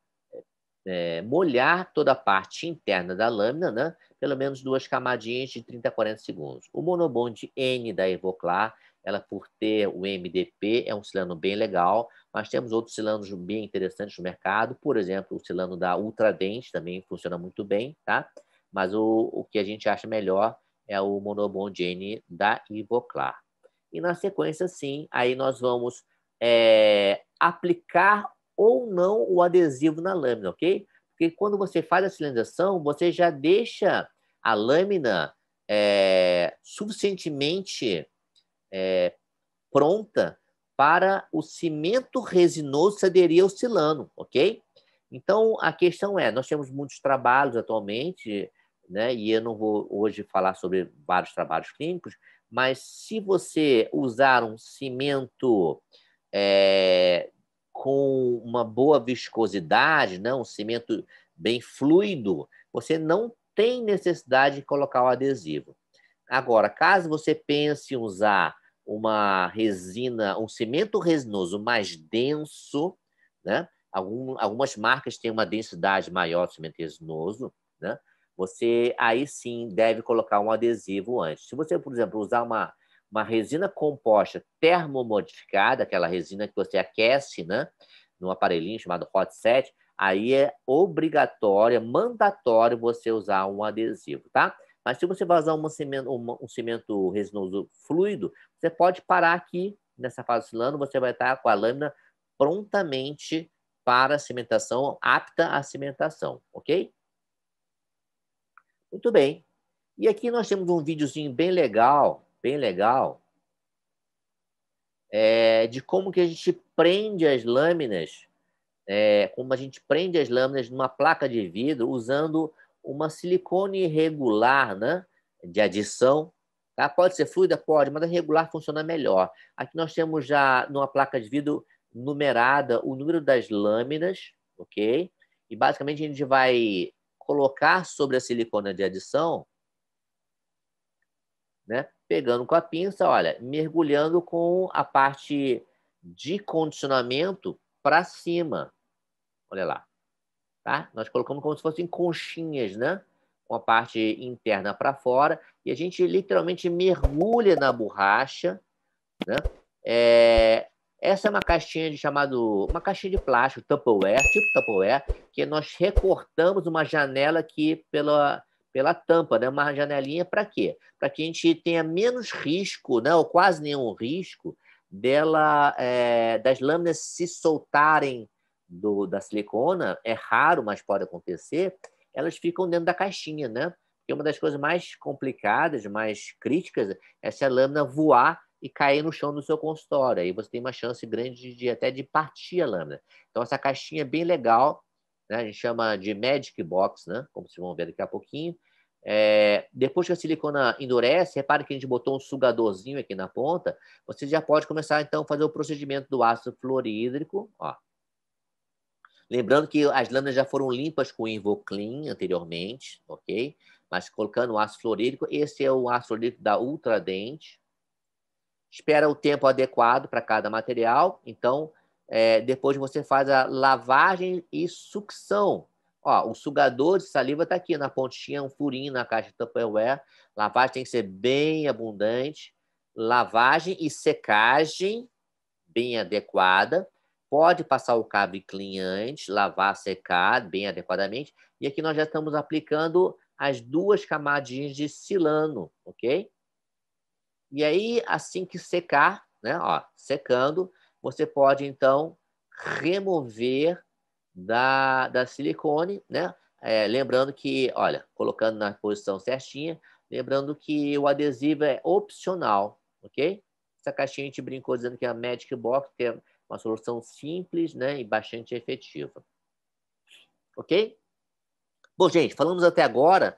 molhar toda a parte interna da lâmina, né? Pelo menos 2 camadinhas de 30 a 40 segundos. O monobond N da Ivoclar, ela por ter o MDP, é um silano bem legal, mas temos outros silanos bem interessantes no mercado, por exemplo, o silano da Ultradent também funciona muito bem, tá? Mas o que a gente acha melhor é o monobond N da Ivoclar. E na sequência, sim, aí nós vamos aplicar ou não o adesivo na lâmina, ok? Porque quando você faz a silanização, você já deixa a lâmina suficientemente pronta para o cimento resinoso se aderir ao silano, ok? Então, a questão nós temos muitos trabalhos atualmente né? E eu não vou hoje falar sobre vários trabalhos clínicos, mas se você usar um cimento com uma boa viscosidade, né? Um cimento bem fluido, você não tem necessidade de colocar o adesivo. Agora, caso você pense em usar uma resina, um cimento resinoso mais denso, né? Algumas marcas têm uma densidade maior de cimento resinoso, né? Você aí sim deve colocar um adesivo antes. Se você, por exemplo, usar uma resina composta termomodificada, aquela resina que você aquece, né? Num aparelhinho chamado hot set, aí é obrigatório, é mandatório você usar um adesivo, tá? Mas se você vai usar um cimento resinoso fluido, você pode parar aqui nessa fase oscilando, você vai estar com a lâmina prontamente para a cimentação, apta à cimentação, ok? Muito bem. E aqui nós temos um videozinho bem legal, de como que a gente prende as lâminas, como a gente prende as lâminas numa placa de vidro usando uma silicone regular, né, de adição. Tá? Pode ser fluida? Pode, mas a regular funciona melhor. Aqui nós temos já, numa placa de vidro numerada, o número das lâminas, ok? E basicamente a gente vai colocar sobre a silicone de adição, né, pegando com a pinça, olha, mergulhando com a parte de condicionamento para cima. Olha lá. Tá? Nós colocamos como se fossem conchinhas, né? Com a parte interna para fora, e a gente literalmente mergulha na borracha, né? Essa é uma caixinha uma caixinha de plástico, Tupperware, tipo Tupperware, que nós recortamos uma janela aqui pela tampa, né? Uma janelinha para quê? Para que a gente tenha menos risco, né? Ou quase nenhum risco das lâminas se soltarem da silicona. É raro, mas pode acontecer. Elas ficam dentro da caixinha, né? Porque uma das coisas mais complicadas, mais críticas, é se a lâmina voar e cair no chão do seu consultório. Aí você tem uma chance grande até de partir a lâmina. Então, essa caixinha é bem legal, né? A gente chama de Magic Box, né? Como vocês vão ver daqui a pouquinho. Depois que a silicona endurece, repare que a gente botou um sugadorzinho aqui na ponta, você já pode começar, então, a fazer o procedimento do ácido fluorídrico. Ó. Lembrando que as lâminas já foram limpas com Invoclean anteriormente, ok? Mas colocando o ácido fluorídrico, esse é o ácido fluorídrico da Ultradent. Espera o tempo adequado para cada material. Então, depois você faz a lavagem e sucção. Ó, o sugador de saliva está aqui na pontinha, um furinho na caixa de Tupperware. Lavagem tem que ser bem abundante. Lavagem e secagem bem adequada. Pode passar o cabo clean antes, lavar, secar bem adequadamente. E aqui nós já estamos aplicando as 2 camadinhas de silano, ok? E aí, assim que secar, né, ó, secando, você pode, então, remover da silicone, né? Lembrando que, olha, colocando na posição certinha, lembrando que o adesivo é opcional, ok? Essa caixinha a gente brincou dizendo que é a Magic Box, que é uma solução simples, né, e bastante efetiva. Ok? Bom, gente, falamos até agora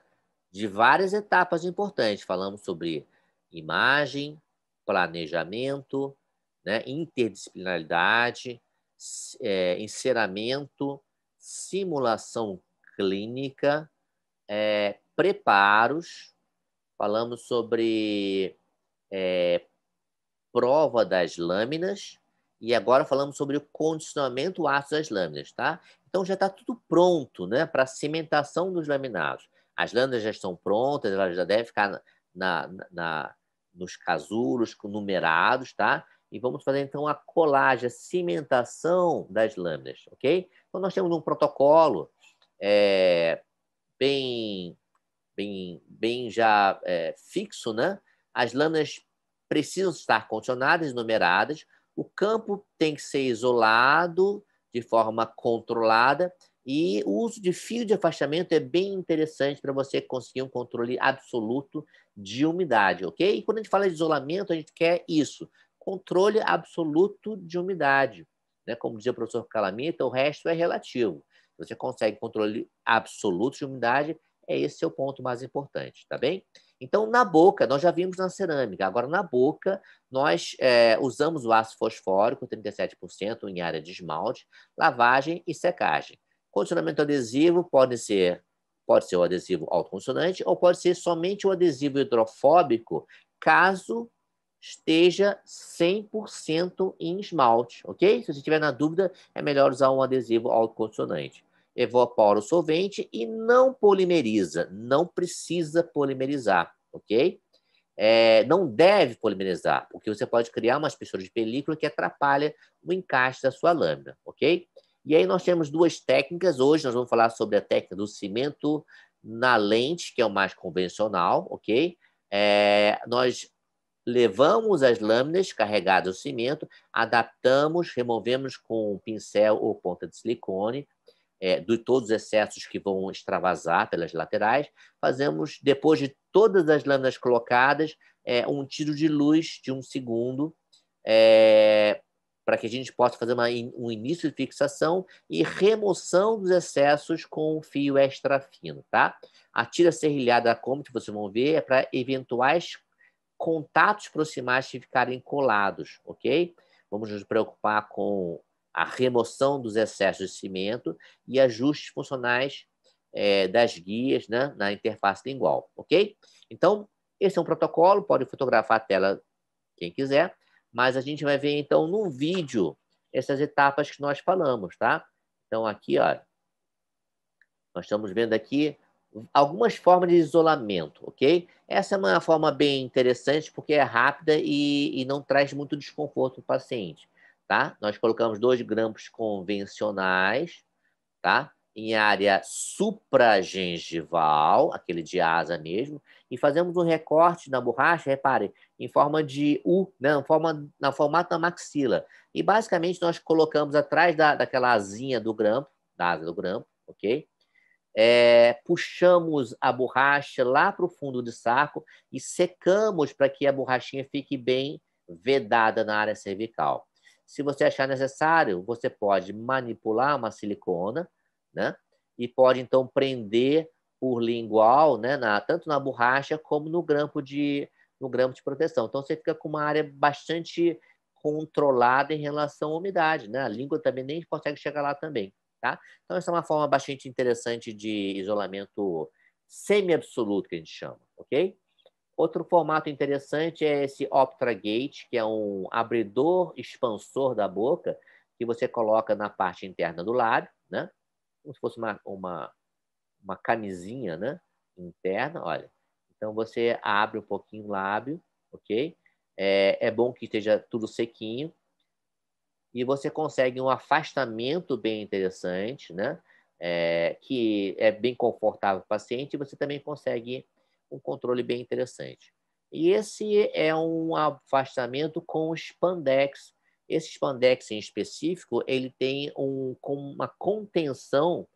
de várias etapas importantes. Falamos sobre imagem, planejamento, né, interdisciplinaridade, enceramento, simulação clínica, preparos. Falamos sobre prova das lâminas e agora falamos sobre o condicionamento ácido das lâminas, tá? Então já está tudo pronto, né, para a cimentação dos laminados. As lâminas já estão prontas, elas já devem ficar nos casulos numerados, tá? E vamos fazer então a colagem, a cimentação das lâminas, ok? Então nós temos um protocolo bem, bem já fixo, né? As lâminas precisam estar condicionadas e numeradas, o campo tem que ser isolado de forma controlada e o uso de fio de afastamento é bem interessante para você conseguir um controle absoluto de umidade, ok? E quando a gente fala de isolamento, a gente quer isso, controle absoluto de umidade. Né? Como dizia o professor Calamita, o resto é relativo. Você consegue controle absoluto de umidade, É esse o ponto mais importante, tá bem? Então, na boca, nós já vimos na cerâmica. Agora, na boca, nós usamos o ácido fosfórico, 37% em área de esmalte, lavagem e secagem. Condicionamento adesivo pode ser o adesivo autocondicionante ou pode ser somente o adesivo hidrofóbico, caso esteja 100% em esmalte, ok? Se você estiver na dúvida, é melhor usar um adesivo autocondicionante. Evapora o solvente e não polimeriza, não precisa polimerizar, ok? Não deve polimerizar, porque você pode criar uma espessura de película que atrapalha o encaixe da sua lâmina, ok? E aí nós temos duas técnicas. Hoje nós vamos falar sobre a técnica do cimento na lente, que é o mais convencional, ok? Nós levamos as lâminas carregadas de cimento, adaptamos, removemos com um pincel ou ponta de silicone, de todos os excessos que vão extravasar pelas laterais. Fazemos, depois de todas as lâminas colocadas, um tiro de luz de 1 segundo, para que a gente possa fazer um início de fixação e remoção dos excessos com um fio extra fino, tá? A tira serrilhada, como vocês vão ver, é para eventuais contatos proximais que ficarem colados, ok? Vamos nos preocupar com a remoção dos excessos de cimento e ajustes funcionais das guias, né, na interface lingual, ok? Então, esse é um protocolo, pode fotografar a tela quem quiser, mas a gente vai ver, então, no vídeo, essas etapas que nós falamos, tá? Então, aqui, ó, nós estamos vendo aqui algumas formas de isolamento, ok? Essa é uma forma bem interessante porque é rápida e não traz muito desconforto para o paciente, tá? Nós colocamos 2 grampos convencionais, tá? Em área supragengival, aquele de asa mesmo, e fazemos um recorte na borracha, repare, em forma de U, né? Na formato da maxila. E basicamente nós colocamos atrás daquela asinha do grampo, da asa do grampo, ok? Puxamos a borracha lá para o fundo do saco e secamos para que a borrachinha fique bem vedada na área cervical. Se você achar necessário, você pode manipular uma silicona, né? E pode, então, prender por lingual, né? Tanto na borracha como no grampo de proteção. Então, você fica com uma área bastante controlada em relação à umidade, né? A língua também nem consegue chegar lá também. Tá? Então, essa é uma forma bastante interessante de isolamento semi-absoluto, que a gente chama, ok? Outro formato interessante é esse Optra Gate, que é um abridor expansor da boca que você coloca na parte interna do lábio, né? Como se fosse uma camisinha, né? Interna, olha. Então, você abre um pouquinho o lábio, ok? É bom que esteja tudo sequinho, e você consegue um afastamento bem interessante, né? Que é bem confortável para o paciente, e você também consegue um controle bem interessante. E esse é um afastamento com spandex. Esse spandex em específico, ele tem uma contenção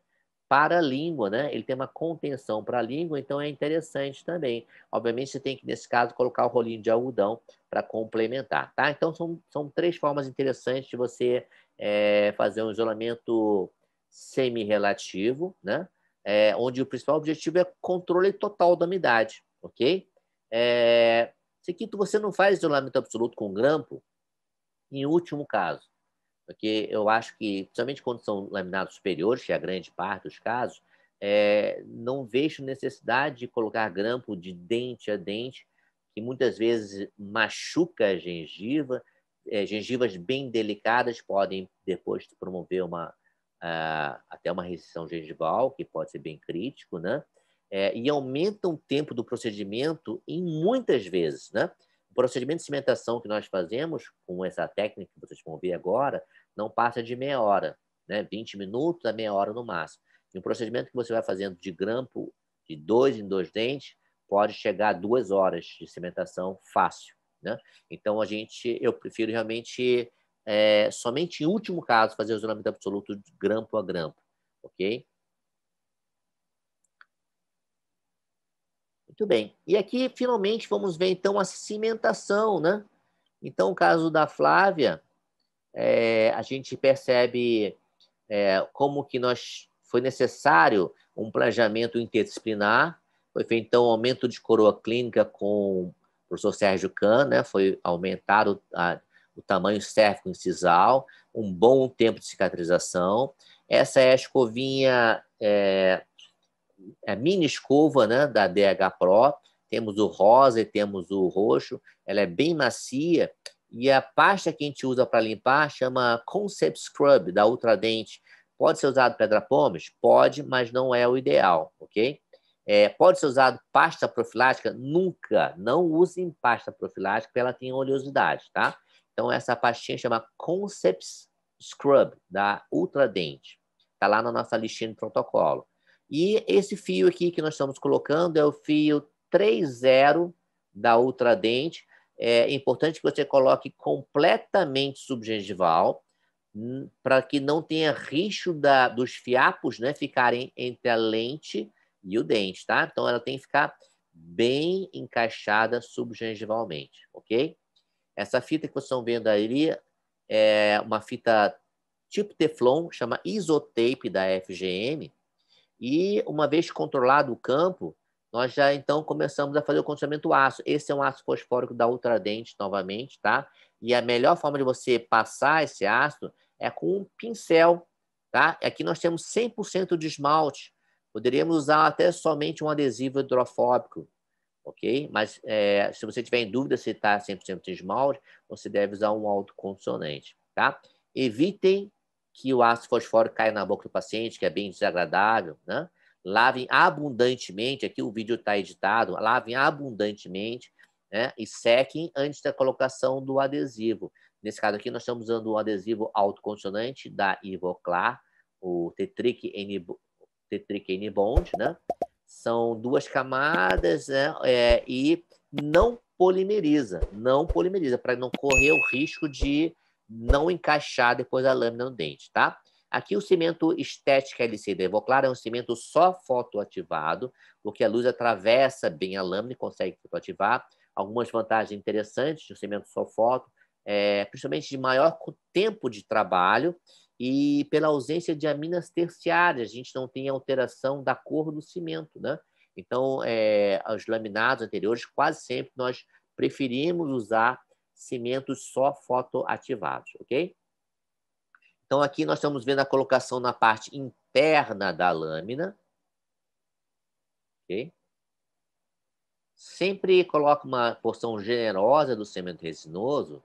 para a língua, né? Ele tem uma contenção para a língua, então é interessante também. Obviamente, você tem que, nesse caso, colocar o rolinho de algodão para complementar, tá? Então, são 3 formas interessantes de você fazer um isolamento semi-relativo, né? Onde o principal objetivo é controle total da umidade, ok? Se você não faz isolamento absoluto com grampo, em último caso, porque eu acho que, principalmente quando são laminados superiores, que é a grande parte dos casos, não vejo necessidade de colocar grampo de dente a dente, que muitas vezes machuca a gengiva. Gengivas bem delicadas podem depois promover até uma reseção gengival, que pode ser bem crítico, né? E aumenta o tempo do procedimento em muitas vezes, né? O procedimento de cimentação que nós fazemos, com essa técnica que vocês vão ver agora, não passa de meia hora, né? 20 minutos a meia hora no máximo. E um procedimento que você vai fazendo de grampo de 2 em 2 dentes pode chegar a 2 horas de cimentação fácil, né? Então, eu prefiro realmente, somente em último caso, fazer o isolamento absoluto de grampo a grampo, ok? Muito bem. E aqui, finalmente, vamos ver, então, a cimentação, né? Então, o caso da Flávia, a gente percebe como que foi necessário um planejamento interdisciplinar, foi feito, então, um aumento de coroa clínica com o professor Sérgio Kahn, né? Foi aumentado o tamanho cérvico-incisal, um bom tempo de cicatrização. Essa é a escovinha, a mini escova, né, da DH Pro. Temos o rosa e temos o roxo. Ela é bem macia. E a pasta que a gente usa para limpar chama Concept Scrub, da Ultradent. Pode ser usado Pedra Pomes? Pode, mas não é o ideal, ok? Pode ser usado pasta profilática? Nunca. Não usem pasta profilática, porque ela tem oleosidade, tá? Então, essa pastinha chama Concept Scrub, da Ultradent. Está lá na nossa listinha de protocolo. E esse fio aqui que nós estamos colocando é o fio 3.0 da Ultradent. É importante que você coloque completamente subgengival, para que não tenha risco dos fiapos, né, ficarem entre a lente e o dente, tá? Então, ela tem que ficar bem encaixada subgengivalmente, ok? Essa fita que vocês estão vendo ali é uma fita tipo Teflon, chama Isotape da FGM, e uma vez controlado o campo, nós já então começamos a fazer o condicionamento ácido. Esse é um ácido fosfórico da Ultradent novamente, tá? E a melhor forma de você passar esse ácido é com um pincel, tá? Aqui nós temos 100% de esmalte. Poderíamos usar até somente um adesivo hidrofóbico, ok? Mas se você tiver em dúvida se está 100% de esmalte, você deve usar um autocondicionante, tá? Evitem que o ácido fosfórico caia na boca do paciente, que é bem desagradável, né? Lavem abundantemente, aqui o vídeo está editado, lavem abundantemente, né? E sequem antes da colocação do adesivo. Nesse caso aqui, nós estamos usando o adesivo autocondicionante da Ivoclar, o Tetric N-Bond, né? São 2 camadas, né? E não polimeriza, para não correr o risco de não encaixar depois a lâmina no dente, tá? Aqui o cimento Estética LC da Ivoclar é um cimento só fotoativado, porque a luz atravessa bem a lâmina e consegue fotoativar. Algumas vantagens interessantes do cimento só foto, principalmente de maior tempo de trabalho e pela ausência de aminas terciárias, a gente não tem alteração da cor do cimento, né? Então, os laminados anteriores, quase sempre nós preferimos usar cimentos só fotoativados, ok? Então, aqui nós estamos vendo a colocação na parte interna da lâmina, ok? Sempre coloque uma porção generosa do cimento resinoso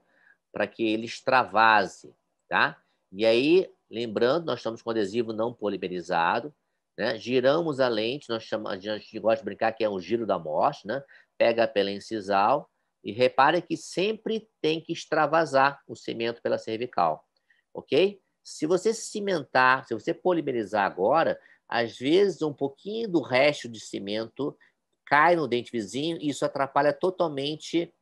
para que ele extravase, tá? E aí, lembrando, nós estamos com adesivo não polimerizado, né? Giramos a lente, a gente gosta de brincar que é um giro da morte, né? Pega pela incisal e repare que sempre tem que extravasar o cimento pela cervical, ok? Se você cimentar, se você polimerizar agora, às vezes um pouquinho do resto de cimento cai no dente vizinho e isso atrapalha totalmente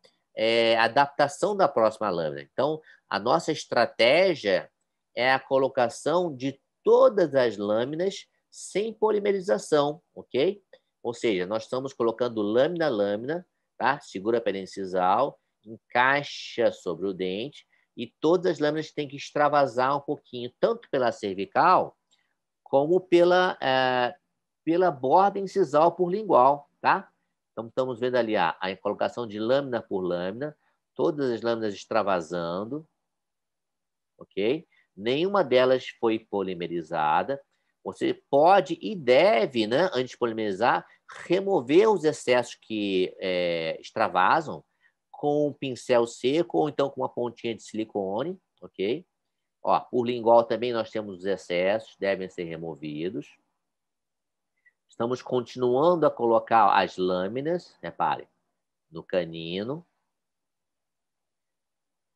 a adaptação da próxima lâmina. Então, a nossa estratégia é a colocação de todas as lâminas sem polimerização, ok? Ou seja, nós estamos colocando lâmina a lâmina, tá? Segura pela incisal, encaixa sobre o dente e todas as lâminas têm que extravasar um pouquinho, tanto pela cervical como pela borda incisal por lingual, tá? Então, estamos vendo ali a colocação de lâmina por lâmina, todas as lâminas extravasando, ok? Nenhuma delas foi polimerizada. Você pode e deve, né, antes de polimerizar, remover os excessos que extravasam com um pincel seco ou então com uma pontinha de silicone, ok? Ó, por lingual também nós temos os excessos, devem ser removidos. Estamos continuando a colocar as lâminas, repare, no canino,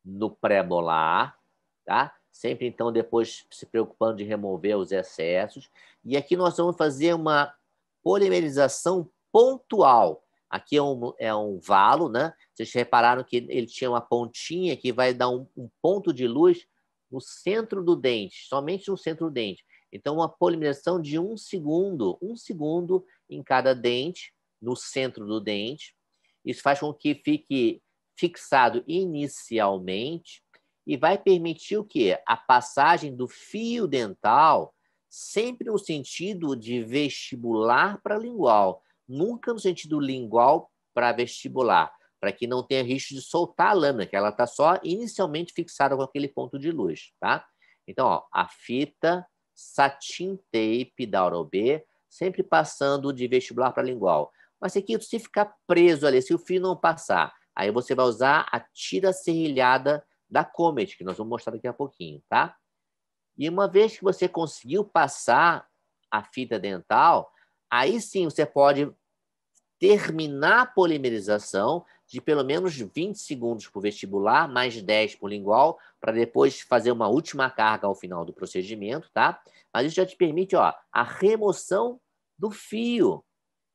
no pré-molar, tá? Sempre, então, depois se preocupando de remover os excessos. E aqui nós vamos fazer uma polimerização pontual. Aqui é um valo, né? Vocês repararam que ele tinha uma pontinha que vai dar um ponto de luz no centro do dente, somente no centro do dente. Então, uma polimerização de 1 segundo em cada dente, no centro do dente. Isso faz com que fique fixado inicialmente e vai permitir o quê? A passagem do fio dental sempre no sentido de vestibular para lingual, nunca no sentido lingual para vestibular, para que não tenha risco de soltar a lâmina, que ela está só inicialmente fixada com aquele ponto de luz, tá? Então, ó, a fita satin tape da Oral-B, sempre passando de vestibular para lingual. Mas aqui, se ficar preso ali, se o fio não passar, aí você vai usar a tira serrilhada da Comet, que nós vamos mostrar daqui a pouquinho, tá? E uma vez que você conseguiu passar a fita dental, aí sim você pode terminar a polimerização de pelo menos 20 segundos por vestibular, mais 10 por lingual, para depois fazer uma última carga ao final do procedimento, tá? Mas isso já te permite, ó, a remoção do fio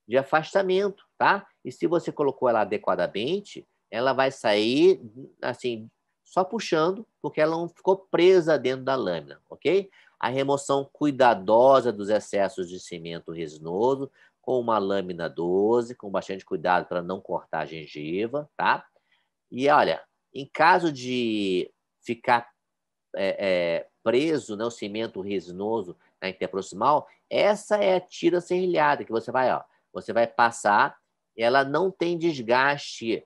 de afastamento, tá? E se você colocou ela adequadamente, ela vai sair, assim, só puxando, porque ela não ficou presa dentro da lâmina, ok? A remoção cuidadosa dos excessos de cimento resinoso, com uma lâmina 12, com bastante cuidado para não cortar a gengiva, tá? E olha, em caso de ficar preso, né, o cimento resinoso na interproximal, essa é a tira serrilhada que você vai passar, ela não tem desgaste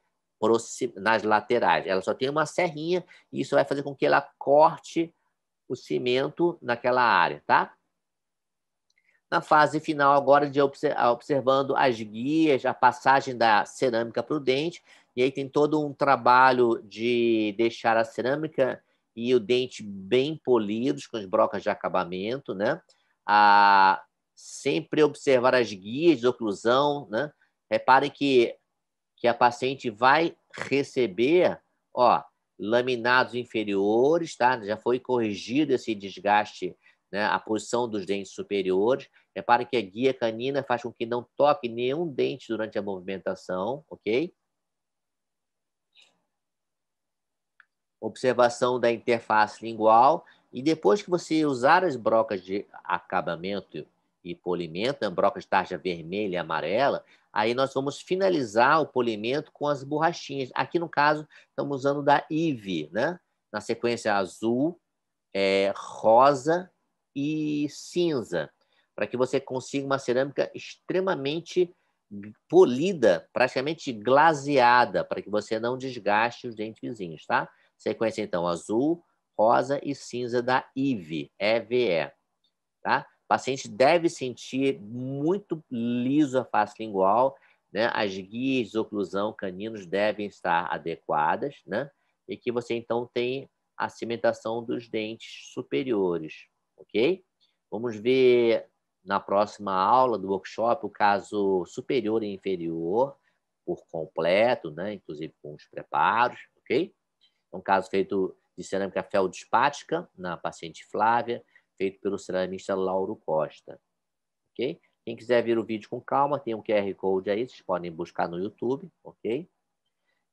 nas laterais, ela só tem uma serrinha e isso vai fazer com que ela corte o cimento naquela área, tá? Na fase final agora de observando as guias, a passagem da cerâmica para o dente, e aí tem todo um trabalho de deixar a cerâmica e o dente bem polidos, com as brocas de acabamento, né? Sempre observar as guias de oclusão, né? Reparem que a paciente vai receber, ó, laminados inferiores, tá? Já foi corrigido esse desgaste, né? A posição dos dentes superiores. Repare que a guia canina faz com que não toque nenhum dente durante a movimentação, ok? Observação da interface lingual. E depois que você usar as brocas de acabamento e polimento, né, brocas de tarja vermelha e amarela, aí nós vamos finalizar o polimento com as borrachinhas. Aqui, no caso, estamos usando da Eve, né? Na sequência azul, rosa e cinza, para que você consiga uma cerâmica extremamente polida, praticamente glaseada, para que você não desgaste os dentes vizinhos, tá? Sequência, então, azul, rosa e cinza da Eve, EVE, tá? O paciente deve sentir muito liso a face lingual, né? As guias de oclusão caninos devem estar adequadas, né? E que você, então, tem a cimentação dos dentes superiores, ok? Vamos ver na próxima aula do workshop o caso superior e inferior por completo, né? Inclusive com os preparos, ok? É um caso feito de cerâmica feldspática na paciente Flávia, feito pelo ceramista Lauro Costa, ok? Quem quiser ver o vídeo com calma, tem um QR Code aí, vocês podem buscar no YouTube, ok?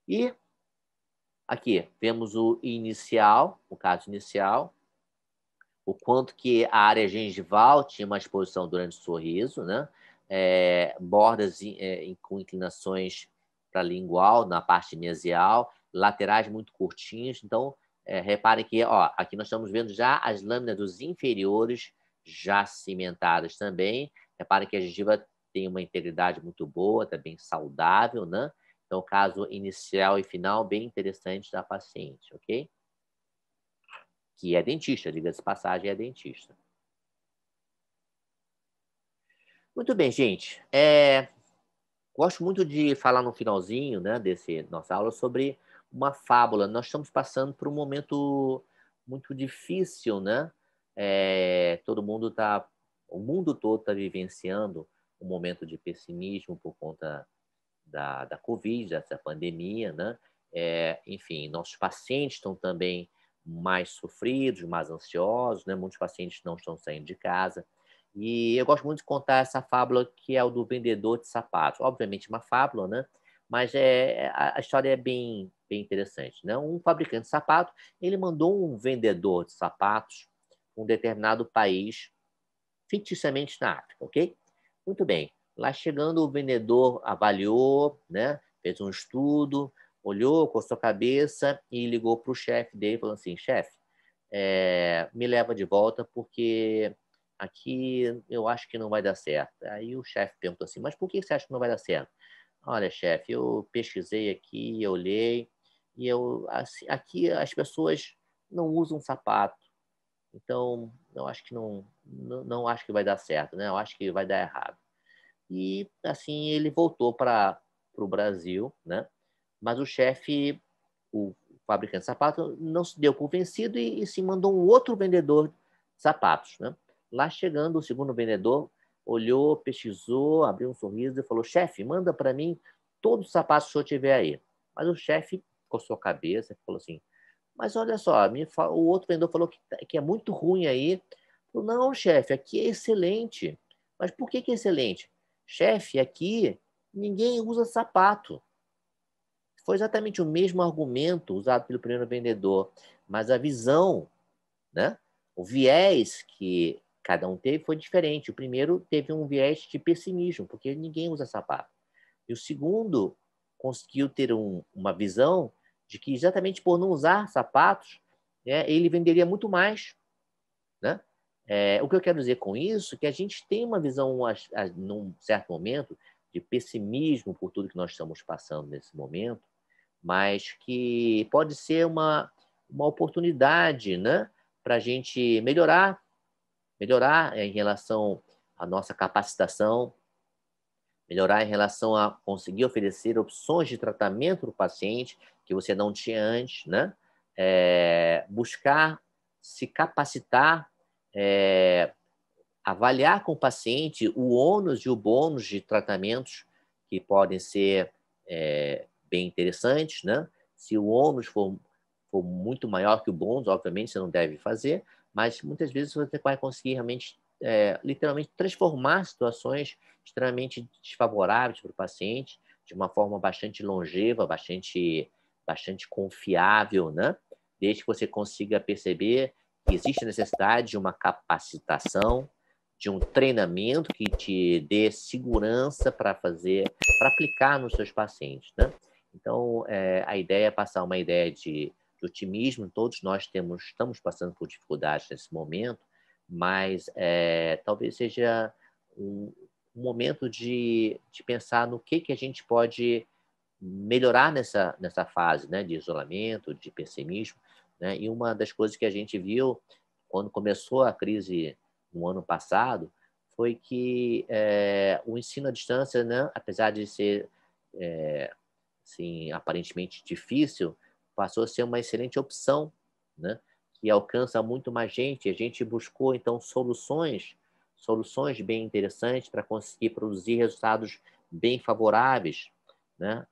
E aqui, vemos o inicial, o caso inicial, o quanto que a área gengival tinha uma exposição durante o sorriso, né? Bordas com inclinações para lingual, na parte mesial, laterais muito curtinhos. Então, reparem que ó, aqui nós estamos vendo já as lâminas dos inferiores já cimentadas também. Reparem que a gengiva tem uma integridade muito boa, está bem saudável, né? Então, o caso inicial e final bem interessante da paciente, ok? Que é dentista, diga-se de passagem, é dentista. Muito bem, gente. Gosto muito de falar no finalzinho, né, desse nossa aula sobre uma fábula. Nós estamos passando por um momento muito difícil, né? O mundo todo está vivenciando um momento de pessimismo por conta da Covid, dessa pandemia, né? Enfim, nossos pacientes estão também mais sofridos, mais ansiosos, né? Muitos pacientes não estão saindo de casa. E eu gosto muito de contar essa fábula que é o do vendedor de sapatos. Obviamente uma fábula, né? Mas a história é bem interessante, né? Um fabricante de sapato, ele mandou um vendedor de sapatos para um determinado país, ficticiamente na África, ok? Muito bem. Lá chegando, o vendedor avaliou, né? Fez um estudo, olhou, coçou a cabeça e ligou para o chefe dele e falou assim: chefe, me leva de volta porque aqui eu acho que não vai dar certo. Aí o chefe perguntou assim, mas por que você acha que não vai dar certo? Olha, chefe, eu pesquisei aqui, eu olhei, e aqui as pessoas não usam sapato, então eu acho que não acho que vai dar certo, né? Eu acho que vai dar errado. E assim ele voltou para o Brasil, né? Mas o chefe, o fabricante de sapato, não se deu por vencido e se mandou um outro vendedor de sapatos, né? Lá chegando, o segundo vendedor olhou, pesquisou, abriu um sorriso e falou: chefe, manda para mim todos os sapatos que o senhor tiver aí. Mas o chefe coçou a cabeça e falou assim: mas olha só, o outro vendedor falou que é muito ruim aí. Falou, não, chefe, aqui é excelente. Mas por que é excelente? Chefe, aqui ninguém usa sapato. Foi exatamente o mesmo argumento usado pelo primeiro vendedor, mas a visão, né? O viés que cada um teve foi diferente. O primeiro teve um viés de pessimismo, porque ninguém usa sapato. E o segundo conseguiu ter uma visão de que exatamente por não usar sapatos, né, ele venderia muito mais, né? O que eu quero dizer com isso é que a gente tem uma visão, num certo momento, de pessimismo por tudo que nós estamos passando nesse momento, mas que pode ser uma oportunidade, né, para a gente melhorar em relação à nossa capacitação, melhorar em relação a conseguir oferecer opções de tratamento para o paciente que você não tinha antes, né? Buscar se capacitar, é, avaliar com o paciente o ônus e o bônus de tratamentos que podem ser bem interessantes, né? Se o ônus for muito maior que o bônus, obviamente você não deve fazer, mas muitas vezes você vai conseguir realmente, literalmente, transformar situações extremamente desfavoráveis para o paciente de uma forma bastante longeva, bastante confiável, né? Desde que você consiga perceber que existe a necessidade de uma capacitação, de um treinamento que te dê segurança para aplicar nos seus pacientes, né? Então, a ideia é passar uma ideia de otimismo. Todos nós estamos passando por dificuldades nesse momento, mas talvez seja um momento de pensar no que a gente pode melhorar nessa fase, né, de isolamento, de pessimismo, né? E uma das coisas que a gente viu quando começou a crise no ano passado foi que o ensino à distância, né, apesar de ser assim, aparentemente difícil, passou a ser uma excelente opção, né, que alcança muito mais gente. A gente buscou então soluções bem interessantes para conseguir produzir resultados bem favoráveis, né?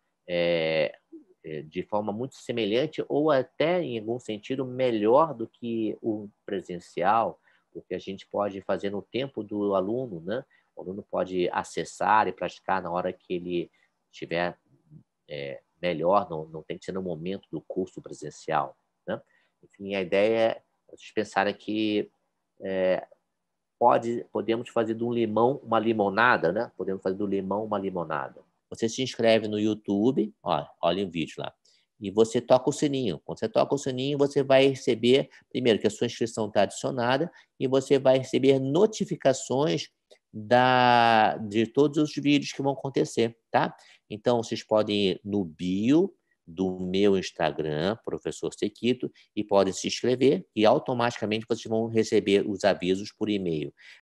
De forma muito semelhante ou até, em algum sentido, melhor do que o presencial, o que a gente pode fazer no tempo do aluno, né? O aluno pode acessar e praticar na hora que ele estiver melhor, não tem que ser no momento do curso presencial, né? Enfim, a ideia é vocês pensarem que podemos fazer de um limão uma limonada, né? Podemos fazer do limão uma limonada. Você se inscreve no YouTube, ó, olha o vídeo lá, e você toca o sininho. Quando você toca o sininho, você vai receber, primeiro, que a sua inscrição está adicionada, e você vai receber notificações de todos os vídeos que vão acontecer, tá? Então, vocês podem ir no bio do meu Instagram, Professor Sequito, e podem se inscrever, e automaticamente vocês vão receber os avisos por e-mail.